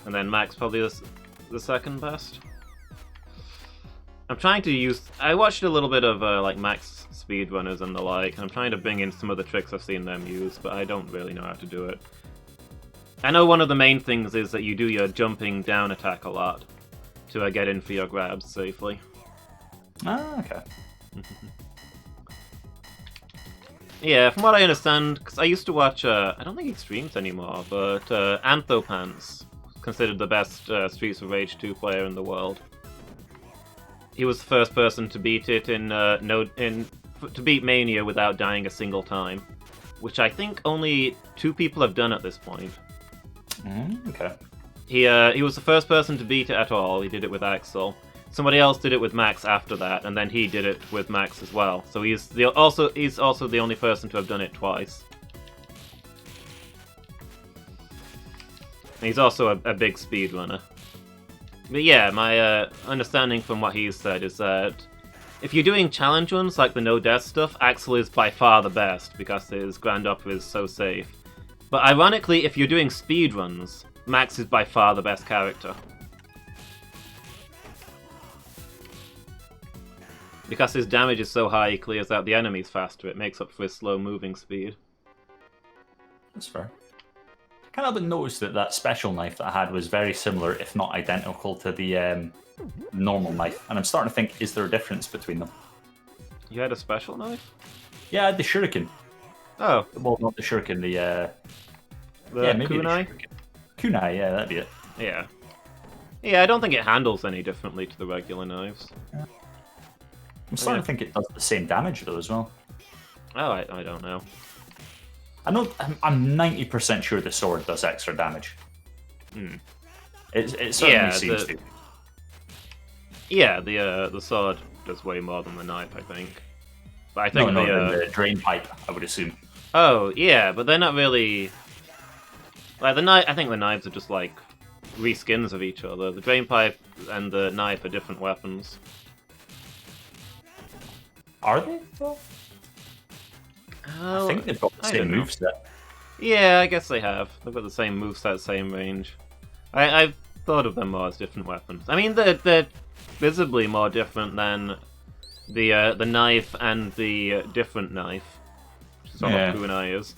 And then Max probably the second best. I'm trying to use. I watched a little bit of like Max speedrunners and the like, and I'm trying to bring in some of the tricks I've seen them use, but I don't really know how to do it. I know one of the main things is that you do your jumping down attack a lot to get in for your grabs safely. Ah, okay. Yeah, from what I understand, because I used to watch, I don't think he streams anymore, but Anthopants, considered the best Streets of Rage 2 player in the world. He was the first person to beat it to beat Mania without dying a single time, which I think only 2 people have done at this point. Okay. He was the first person to beat it at all. He did it with Axel. somebody else did it with Max after that, and then he did it with Max as well. So he's also the only person to have done it twice. He's also a big speedrunner. But yeah, my understanding from what he's said is that if you're doing challenge runs like the no death stuff, Axel is by far the best because his Grand Opera is so safe. But ironically, if you're doing speed runs, Max is by far the best character. Because his damage is so high, he clears out the enemies faster. It makes up for his slow moving speed. That's fair. I can't help but notice that that special knife that I had was very similar, if not identical, to the normal knife. And I'm starting to think, is there a difference between them? You had a special knife? Yeah, I had the shuriken. Oh. Well, not the shuriken, the yeah, maybe kunai? Kunai, yeah, that'd be it. Yeah. Yeah, I don't think it handles any differently to the regular knives. Yeah. I'm starting to think it does the same damage, though, as well. Oh, I don't know. I'm 90% sure the sword does extra damage. It certainly seems to. Yeah, the sword does way more than the knife, I think. But I think the drain pipe, I would assume. Oh yeah, but they're not really like the knife. I think the knives are just like reskins of each other. The drain pipe and the knife are different weapons. Are they? Well, I think they've got the same moveset. Yeah, I guess they have. They've got the same moveset, same range. I've thought of them more as different weapons. I mean, they're visibly more different than the knife and the different knife, which is what kunai is.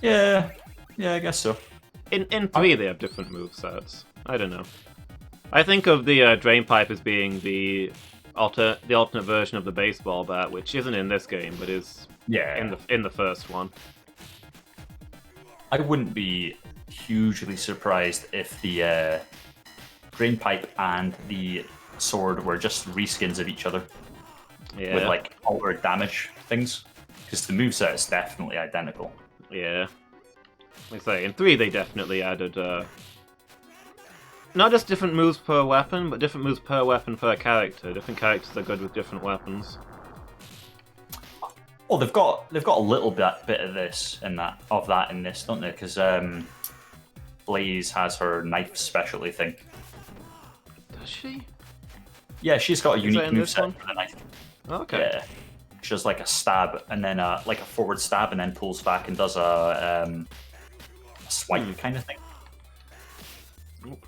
Yeah, I guess so. In 3, they have different movesets. I don't know. I think of the drain pipe as being the alternate version of the baseball bat, which isn't in this game, but is in the first one. I wouldn't be hugely surprised if the drain pipe and the sword were just reskins of each other with like altered damage things, because the moveset is definitely identical. Yeah. Like I say, in 3 they definitely added not just different moves per weapon, but different moves per weapon per character. Different characters are good with different weapons. Well, they've got a little bit of this in this, don't they? Because Blaze has her knife specialty thing. Does she? Yeah, she's got a unique moveset for the knife. Okay. Yeah. She does like a stab and then like a forward stab and then pulls back and does a swipe kind of thing. Nope.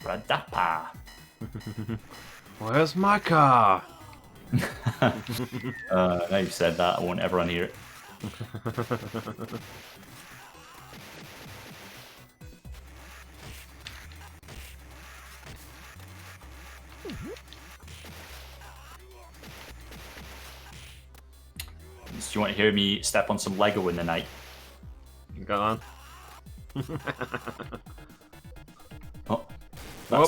Radapa. Where's my car? Now you've said that, I won't ever unhear it. Do you want to hear me step on some Lego in the night? Go on. Oh,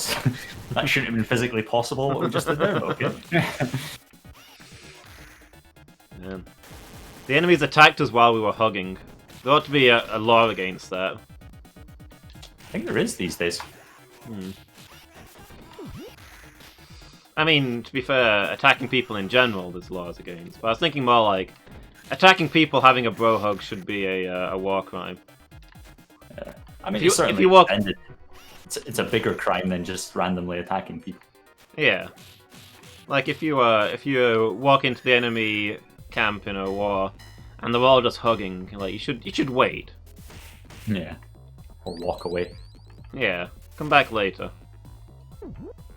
that shouldn't have been physically possible, what we just did there, okay. Man. The enemies attacked us while we were hugging. There ought to be a law against that. I think there is these days. I mean, to be fair, attacking people in general there's laws against. But I was thinking more like, attacking people having a bro hug should be a war crime. I mean, if you walk... It's a bigger crime than just randomly attacking people. Yeah. Like, if you walk into the enemy camp in a war, and they're all just hugging, like, you should wait. Yeah. Or walk away. Yeah. Come back later.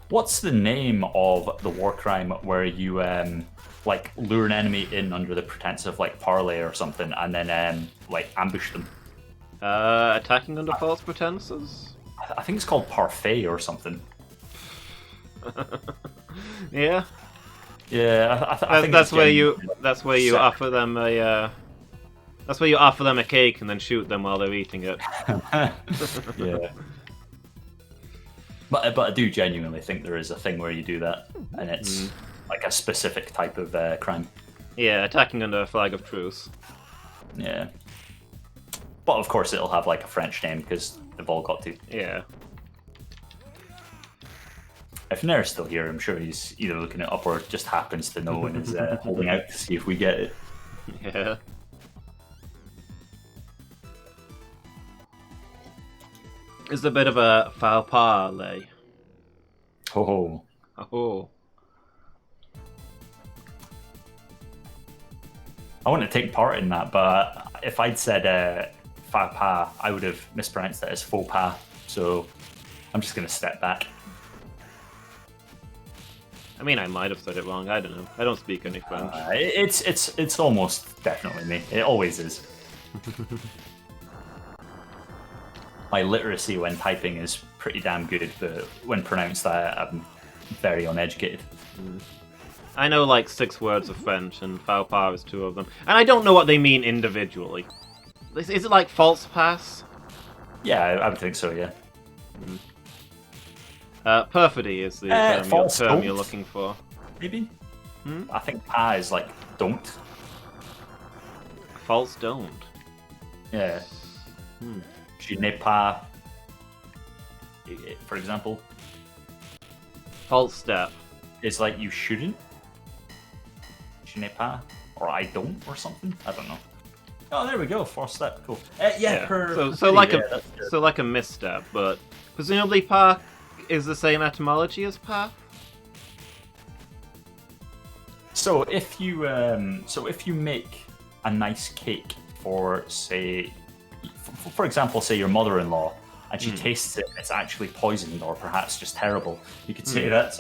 What's the name of the war crime where you like lure an enemy in under the pretense of like parley or something, and then like ambush them? Attacking under false pretenses? I think it's called parfait or something. Yeah. Yeah, I think that's where you offer them a cake and then shoot them while they're eating it. Yeah. But I do genuinely think there is a thing where you do that, and it's like a specific type of crime. Yeah, attacking under a flag of truce. Yeah. But of course it'll have like a French name because they've all got to. Yeah. If Nair's still here, I'm sure he's either looking it up or just happens to know and is holding out to see if we get it. Yeah. It's a bit of a foul parlay. Oh. Oh. I want to take part in that, but if I'd said faux pas, I would have mispronounced it as faux pas. So I'm just going to step back. I mean, I might have said it wrong. I don't know. I don't speak any French. It's almost definitely me. It always is. My literacy when typing is pretty damn good, but when pronounced, I'm very uneducated. I know like 6 words of French, and foul pas is 2 of them. And I don't know what they mean individually. Is it like false pass? Yeah, I would think so, yeah. Perfidy is the term you're looking for. Maybe? I think pas is like don't. False don't. Yeah. Je n'ai pas, for example. False step. Is like you shouldn't. Je n'ai pas, or I don't, or something. I don't know. Oh, there we go. False step. Cool. Yeah. So like a misstep, but presumably pas is the same etymology as pas. So if you make a nice cake for, say, for example, say your mother-in-law, and she tastes it, it's actually poisoned or perhaps just terrible, you could say that's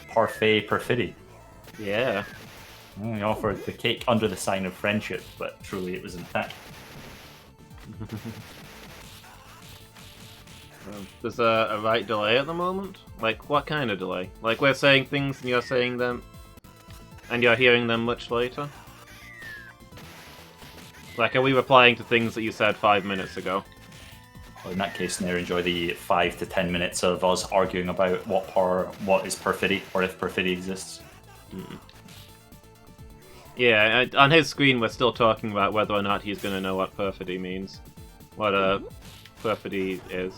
parfait perfidy. Yeah. You offered the cake under the sign of friendship, but truly it was an attack. There's a right delay at the moment? Like, what kind of delay? Like, we're saying things and you're saying them, and you're hearing them much later? Like, are we replying to things that you said 5 minutes ago? Well, in that case, Nair, enjoy the 5 to 10 minutes of us arguing about what is perfidy, or if perfidy exists. Yeah, on his screen we're still talking about whether or not he's going to know what perfidy means. What perfidy is.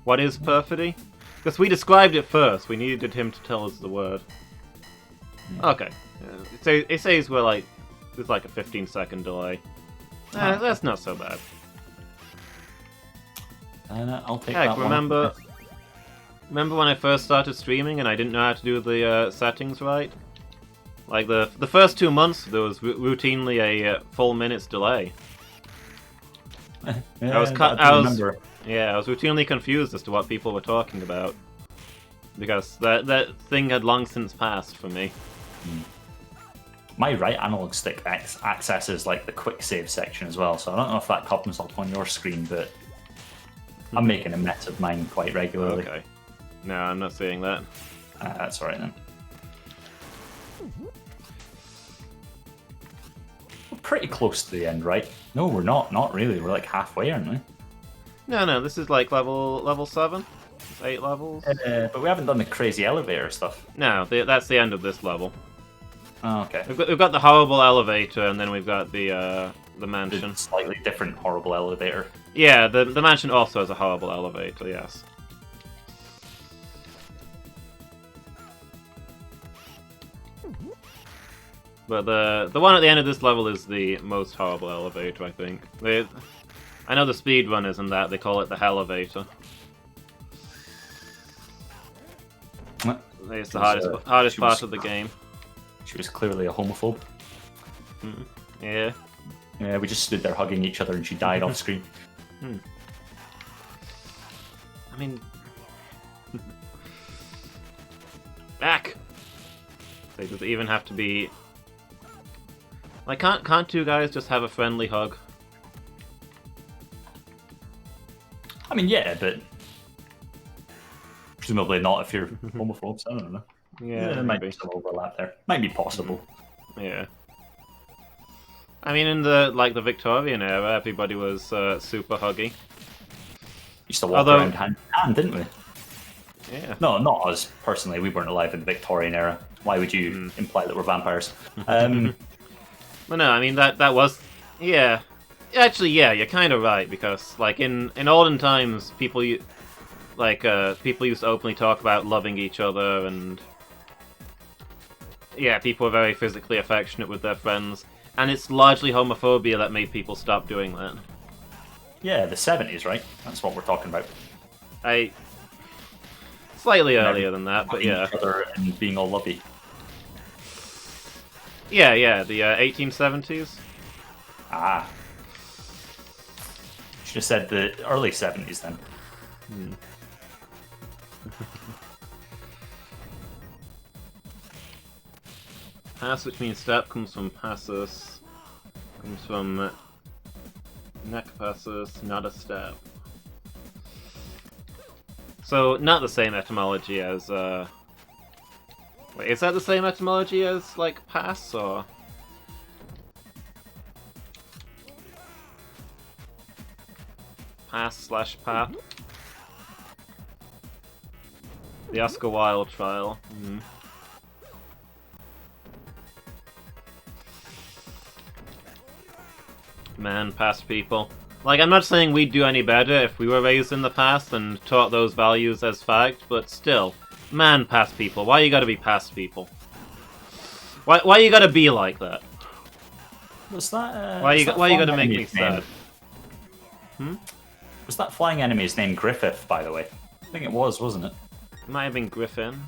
What is perfidy? Because we described it first, we needed him to tell us the word. Okay. It says we're like, there's like a 15-second delay. That's not so bad. I'll take Heck, that remember when I first started streaming and I didn't know how to do the settings right? Like the first 2 months, there was routinely a full minute's delay. I was routinely confused as to what people were talking about because that thing had long since passed for me. My right analog stick accesses like the quick save section as well, so I don't know if that comes up on your screen, but I'm making a mess of mine quite regularly. Okay. No, I'm not seeing that. That's alright then. We're pretty close to the end, right? No, we're not. Not really. We're like halfway, aren't we? No, this is like level 7. It's 8 levels. But we haven't done the crazy elevator stuff. No, that's the end of this level. Oh, okay. We've got the horrible elevator, and then we've got the mansion. The slightly different horrible elevator. Yeah, the mansion also has a horrible elevator. Yes. But the one at the end of this level is the most horrible elevator, I think. I know the speedrunners and that, they call it the Hellevator. It's the hardest part of the game. She was clearly a homophobe. Yeah. Yeah, we just stood there hugging each other and she died off screen. I mean... Back! Does it even have to be... Like, can't 2 guys just have a friendly hug? I mean, yeah, but... Presumably not if you're homophobes, I don't know. Yeah, there might be some overlap there. Might be possible. Yeah. I mean, in the Victorian era, everybody was super huggy. Used to walk around hand in hand, didn't we? Yeah. No, not us personally. We weren't alive in the Victorian era. Why would you imply that we're vampires? Well, no, I mean that was, yeah. Actually, yeah, you're kind of right because like in olden times, people used to openly talk about loving each other, and yeah, people were very physically affectionate with their friends, and it's largely homophobia that made people stop doing that. Yeah, the 70s, right? That's what we're talking about. I slightly And earlier than that, but loving yeah, each other and being all lovey. yeah, the 1870s. Ah. Should have said the early 70s then. Hmm. Pass, which means step, comes from passus, comes from neck passus, not a step. So, not the same etymology as, Wait, is that the same etymology as, like, pass, or...? Pass/path? The Oscar Wilde trial. Mm. Man, past people. Like, I'm not saying we'd do any better if we were raised in the past and taught those values as fact, but still. Man, past people. Why you gotta be past people? Why you gotta be like that? Was that? Why you gotta make me enemy's sad? Was that flying enemy's name Griffith, by the way? I think it was, wasn't it? It might have been Griffin.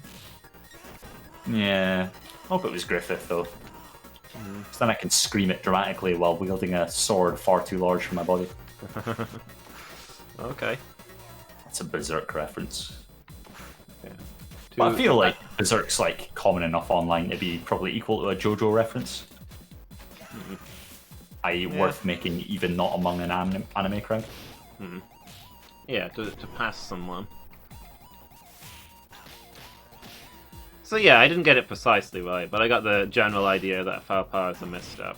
Yeah. I hope it was Griffith, though. Because then I can scream it dramatically while wielding a sword far too large for my body. Okay. That's a Berserk reference. Yeah. But I feel like Berserk's like common enough online to be probably equal to a JoJo reference. I.e. worth making even not among an anime crowd. Yeah, to pass someone. So yeah, I didn't get it precisely right, but I got the general idea that faux pas is a misstep.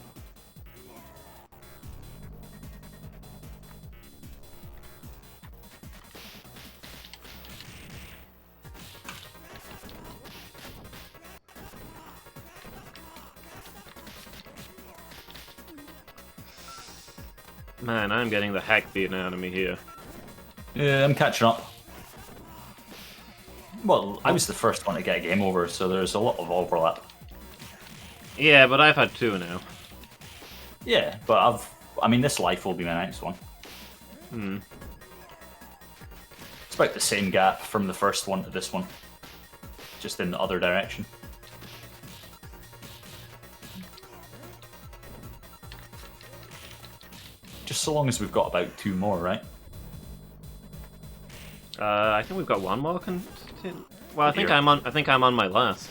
Man, I'm getting the heck beaten out of me here. Yeah, I'm catching up. Well, I was the first one to get a game over, so there's a lot of overlap. Yeah, but I've had two now. Yeah, but I mean, this life will be my next one. It's about the same gap from the first one to this one, just in the other direction. Just so long as we've got about 2 more, right? I think we've got one more. Well, I think I'm on my last.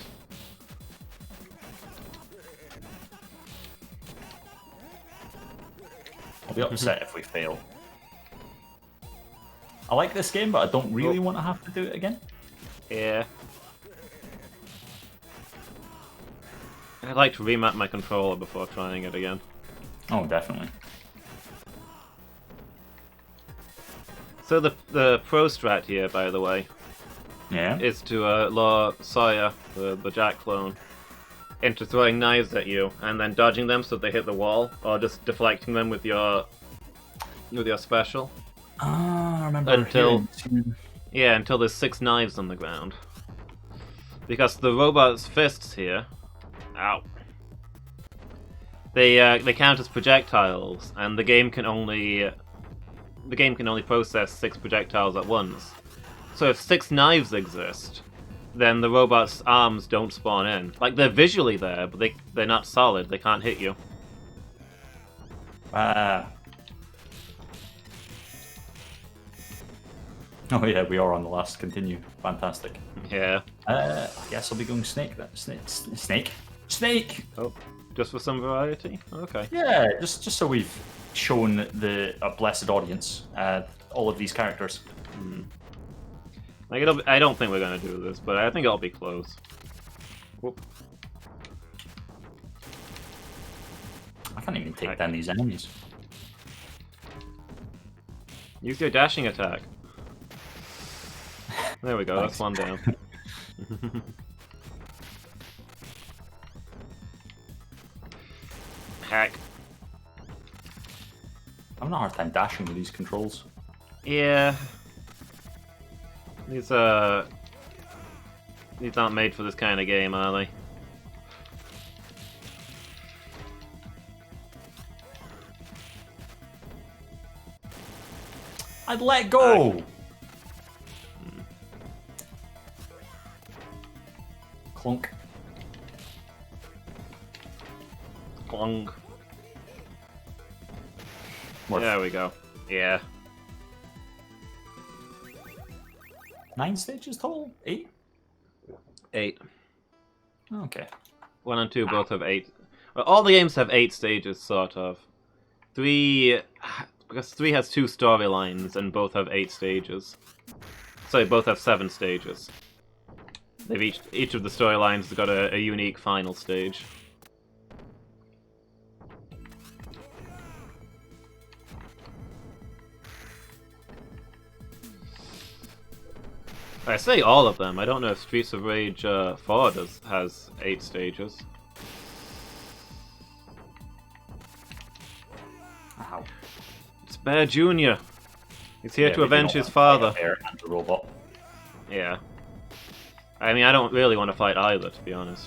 I'll be upset if we fail. I like this game, but I don't really want to have to do it again. Yeah. I'd like to remap my controller before trying it again. Oh, definitely. So the pro strat here, by the way, Yeah. is to lure Sawyer, the Jack clone, into throwing knives at you and then dodging them so they hit the wall, or just deflecting them with your special. Ah, I remember. Until there's 6 knives on the ground. Because the robot's fists here, ow, they count as projectiles, and the game can only process 6 projectiles at once. So if 6 knives exist, then the robot's arms don't spawn in. Like, they're visually there, but they're not solid. They can't hit you. Oh yeah, we are on the last. Continue. Fantastic. Yeah. I guess I'll be going snake then. Snake! Oh, just for some variety? Okay. Yeah, just so we've shown a blessed audience all of these characters. Like, I don't think we're gonna do this, but I think it'll be close. Whoop. I can't even take down these enemies. Use your dashing attack. There we go, that's one down. Heck. I'm having a hard time dashing with these controls. Yeah. These aren't made for this kind of game, are they? I'd let go! Clunk. Clong. Worth. There we go. Yeah. 9 stages total? 8? 8. Okay. 1 and 2 both have 8. Well, all the games have 8 stages, sort of. 3... Because 3 has 2 storylines, and both have 8 stages. Sorry, both have 7 stages. They've each of the storylines has got a unique final stage. I say all of them. I don't know if Streets of Rage 4 has 8 stages. Ow. It's Bear Jr. He's here Yeah, to we do avenge not his want father. a bear and a robot. Yeah. I mean, I don't really want to fight either, to be honest.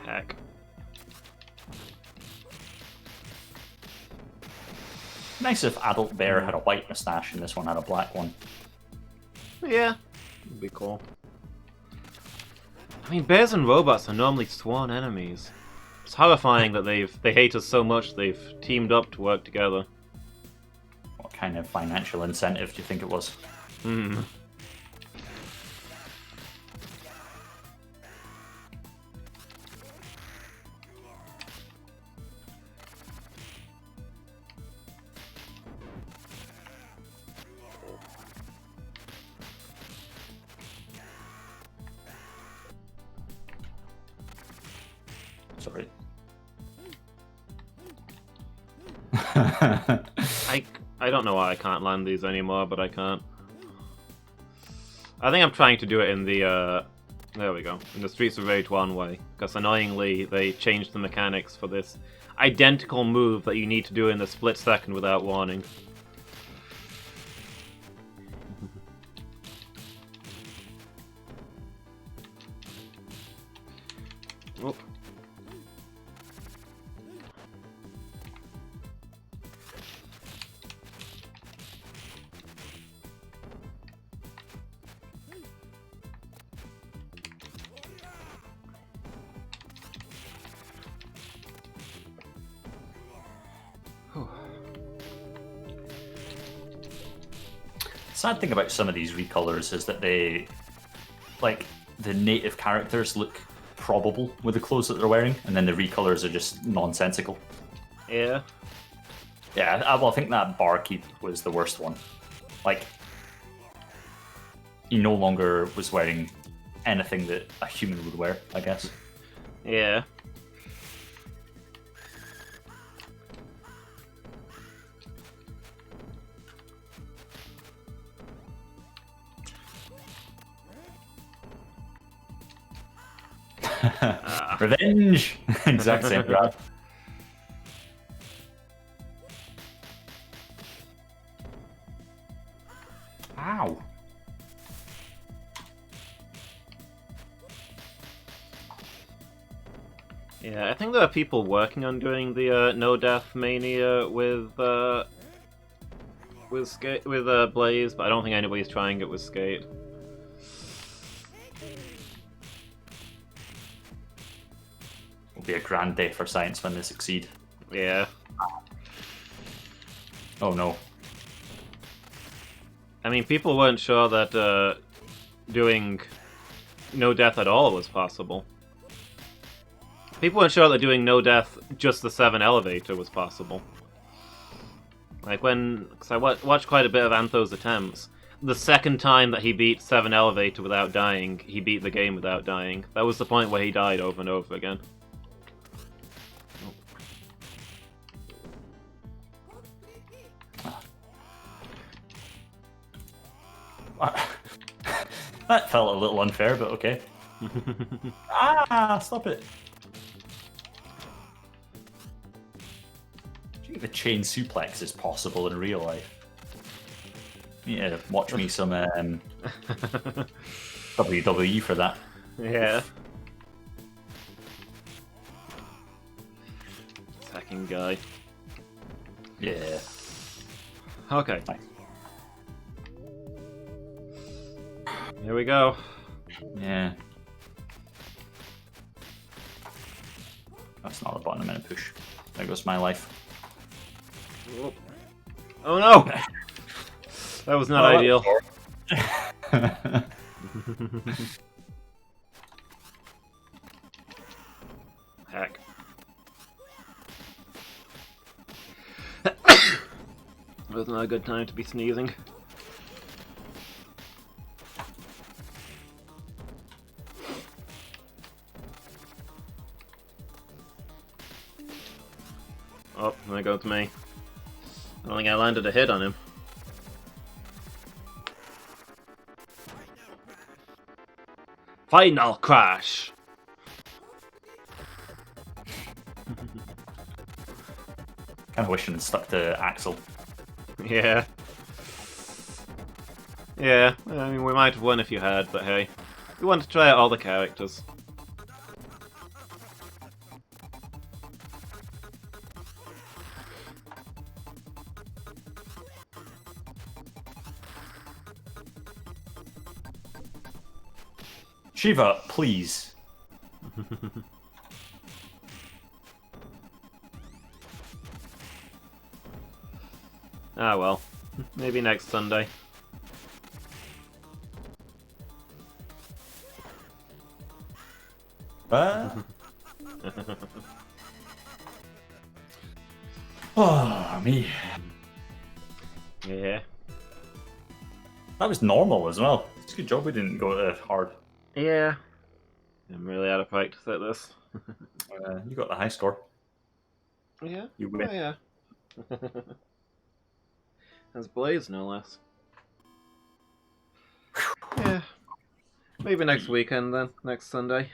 Heck. Nice if Adult Bear had a white moustache and this one had a black one. Yeah. Would be cool. I mean, bears and robots are normally sworn enemies. It's horrifying that they hate us so much they've teamed up to work together. What kind of financial incentive do you think it was? Hmm. Sorry. I don't know why I can't land these anymore, but I can't. I think I'm trying to do it in the, there we go, in the Streets of Rage 1 way, because annoyingly they changed the mechanics for this identical move that you need to do in a split second without warning. Oh. Sad thing about some of these recolors is that they, like, the native characters look probable with the clothes that they're wearing, and then the recolors are just nonsensical. Yeah. Yeah, I think that barkeep was the worst one. Like, he no longer was wearing anything that a human would wear, I guess. Yeah. Revenge! Exact same grab. Ow. Yeah, I think there are people working on doing the No Death Mania with Blaze, but I don't think anybody's trying it with Skate. Will be a grand day for science when they succeed. Yeah. Oh no. I mean, people weren't sure that doing no death at all was possible. People weren't sure that doing no death, just the 7 elevator was possible. Like because I watched quite a bit of Antho's attempts. The second time that he beat 7 elevator without dying, he beat the game without dying. That was the point where he died over and over again. That felt a little unfair, but okay. Ah, stop it. Do you think the chain suplex is possible in real life? Yeah, watch me some WWE for that. Yeah. Second guy. Yeah. Okay. Nice. Here we go. Yeah. That's not the button I'm gonna push. There goes my life. Oh no! That was not ideal. Heck. It was not a good time to be sneezing. Oh, there goes me. I don't think I landed a hit on him. Final crash! Kind of wishing it stuck to Axel. Yeah. Yeah, I mean, we might have won if you had, but hey. We want to try out all the characters. Shiva, please. Ah well. Maybe next Sunday. Oh, me. Yeah. That was normal as well. It's a good job we didn't go hard. Yeah. I'm really out of practice at this. You got the high score. Yeah? You win. Oh, yeah. As Blaze, no less. Yeah. Maybe next weekend then. Next Sunday.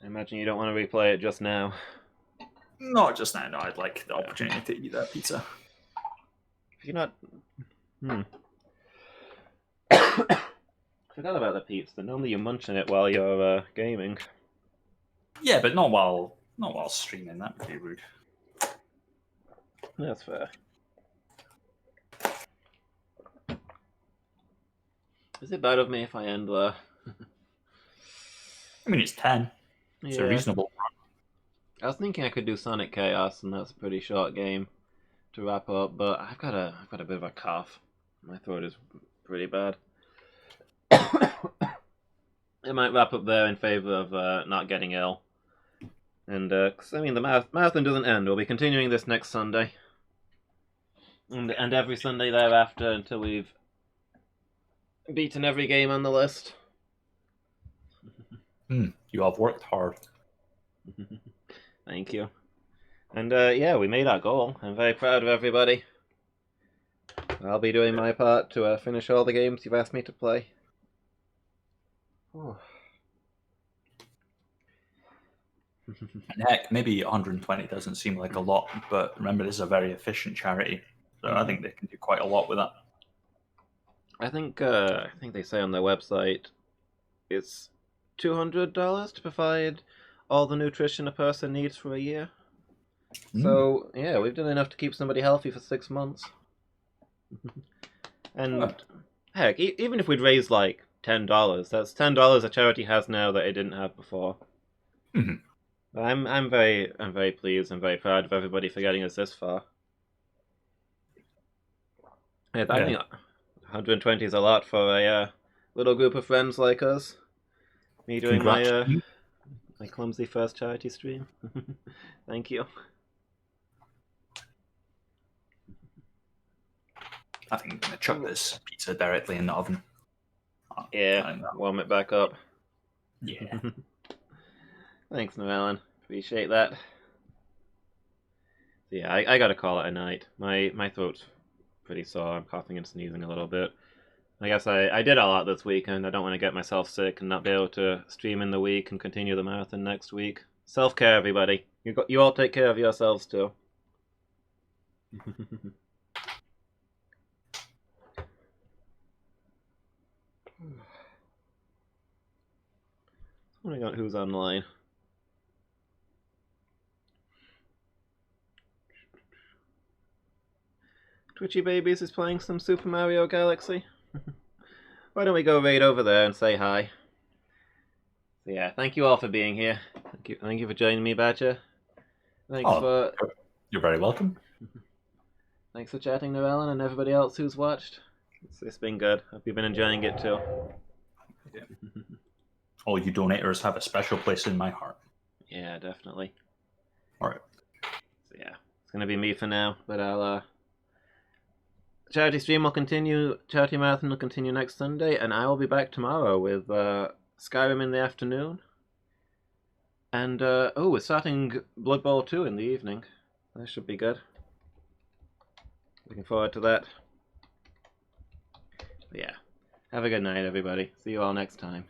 I imagine you don't want to replay it just now. Not just now, no. I'd like the opportunity to eat that pizza. If you're not... Forgot about the pizza. Normally you're munching it while you're gaming. Yeah, but not while streaming. That would be rude. That's fair. Is it bad of me if I end there? I mean, it's 10. It's a reasonable run. I was thinking I could do Sonic Chaos, and that's a pretty short game to wrap up, but I've got a bit of a cough. My throat is pretty bad. I might wrap up there in favor of not getting ill. And, cause, I mean, the marathon doesn't end. We'll be continuing this next Sunday. And every Sunday thereafter until we've beaten every game on the list. You have worked hard. Thank you. And, yeah, we made our goal. I'm very proud of everybody. I'll be doing my part to finish all the games you've asked me to play. Oh. And heck, maybe 120 doesn't seem like a lot, but remember, this is a very efficient charity, so I think they can do quite a lot with that. I think they say on their website it's $200 to provide all the nutrition a person needs for a year. So yeah, we've done enough to keep somebody healthy for 6 months. And heck, even if we'd raised like $10, that's $10 a charity has now that it didn't have before. I'm very pleased and very proud of everybody for getting us this far. Yeah, I think 120 is a lot for a little group of friends like us. Me doing my clumsy first charity stream. Thank you. I think I'm going to chuck this pizza directly in the oven. Yeah, warm it back up. Yeah. Thanks, Noellen. Appreciate that. Yeah, I gotta call it a night. My throat's pretty sore. I'm coughing and sneezing a little bit. I guess I did a lot this weekend. I don't want to get myself sick and not be able to stream in the week and continue the marathon next week. Self-care, everybody. You all take care of yourselves, too. Wondering out who's online. Twitchy Babies is playing some Super Mario Galaxy. Why don't we go right over there and say hi? So yeah, thank you all for being here. Thank you for joining me, Badger. You're very welcome. Thanks for chatting, Noellen, and everybody else who's watched. It's been good. Hope you've been enjoying it too. Yeah. All you donators have a special place in my heart. Yeah, definitely. All right. So yeah, it's gonna be me for now, but I'll charity stream will continue. Charity marathon will continue next Sunday, and I will be back tomorrow with Skyrim in the afternoon. And we're starting Blood Bowl 2 in the evening. That should be good. Looking forward to that. But yeah, have a good night, everybody. See you all next time.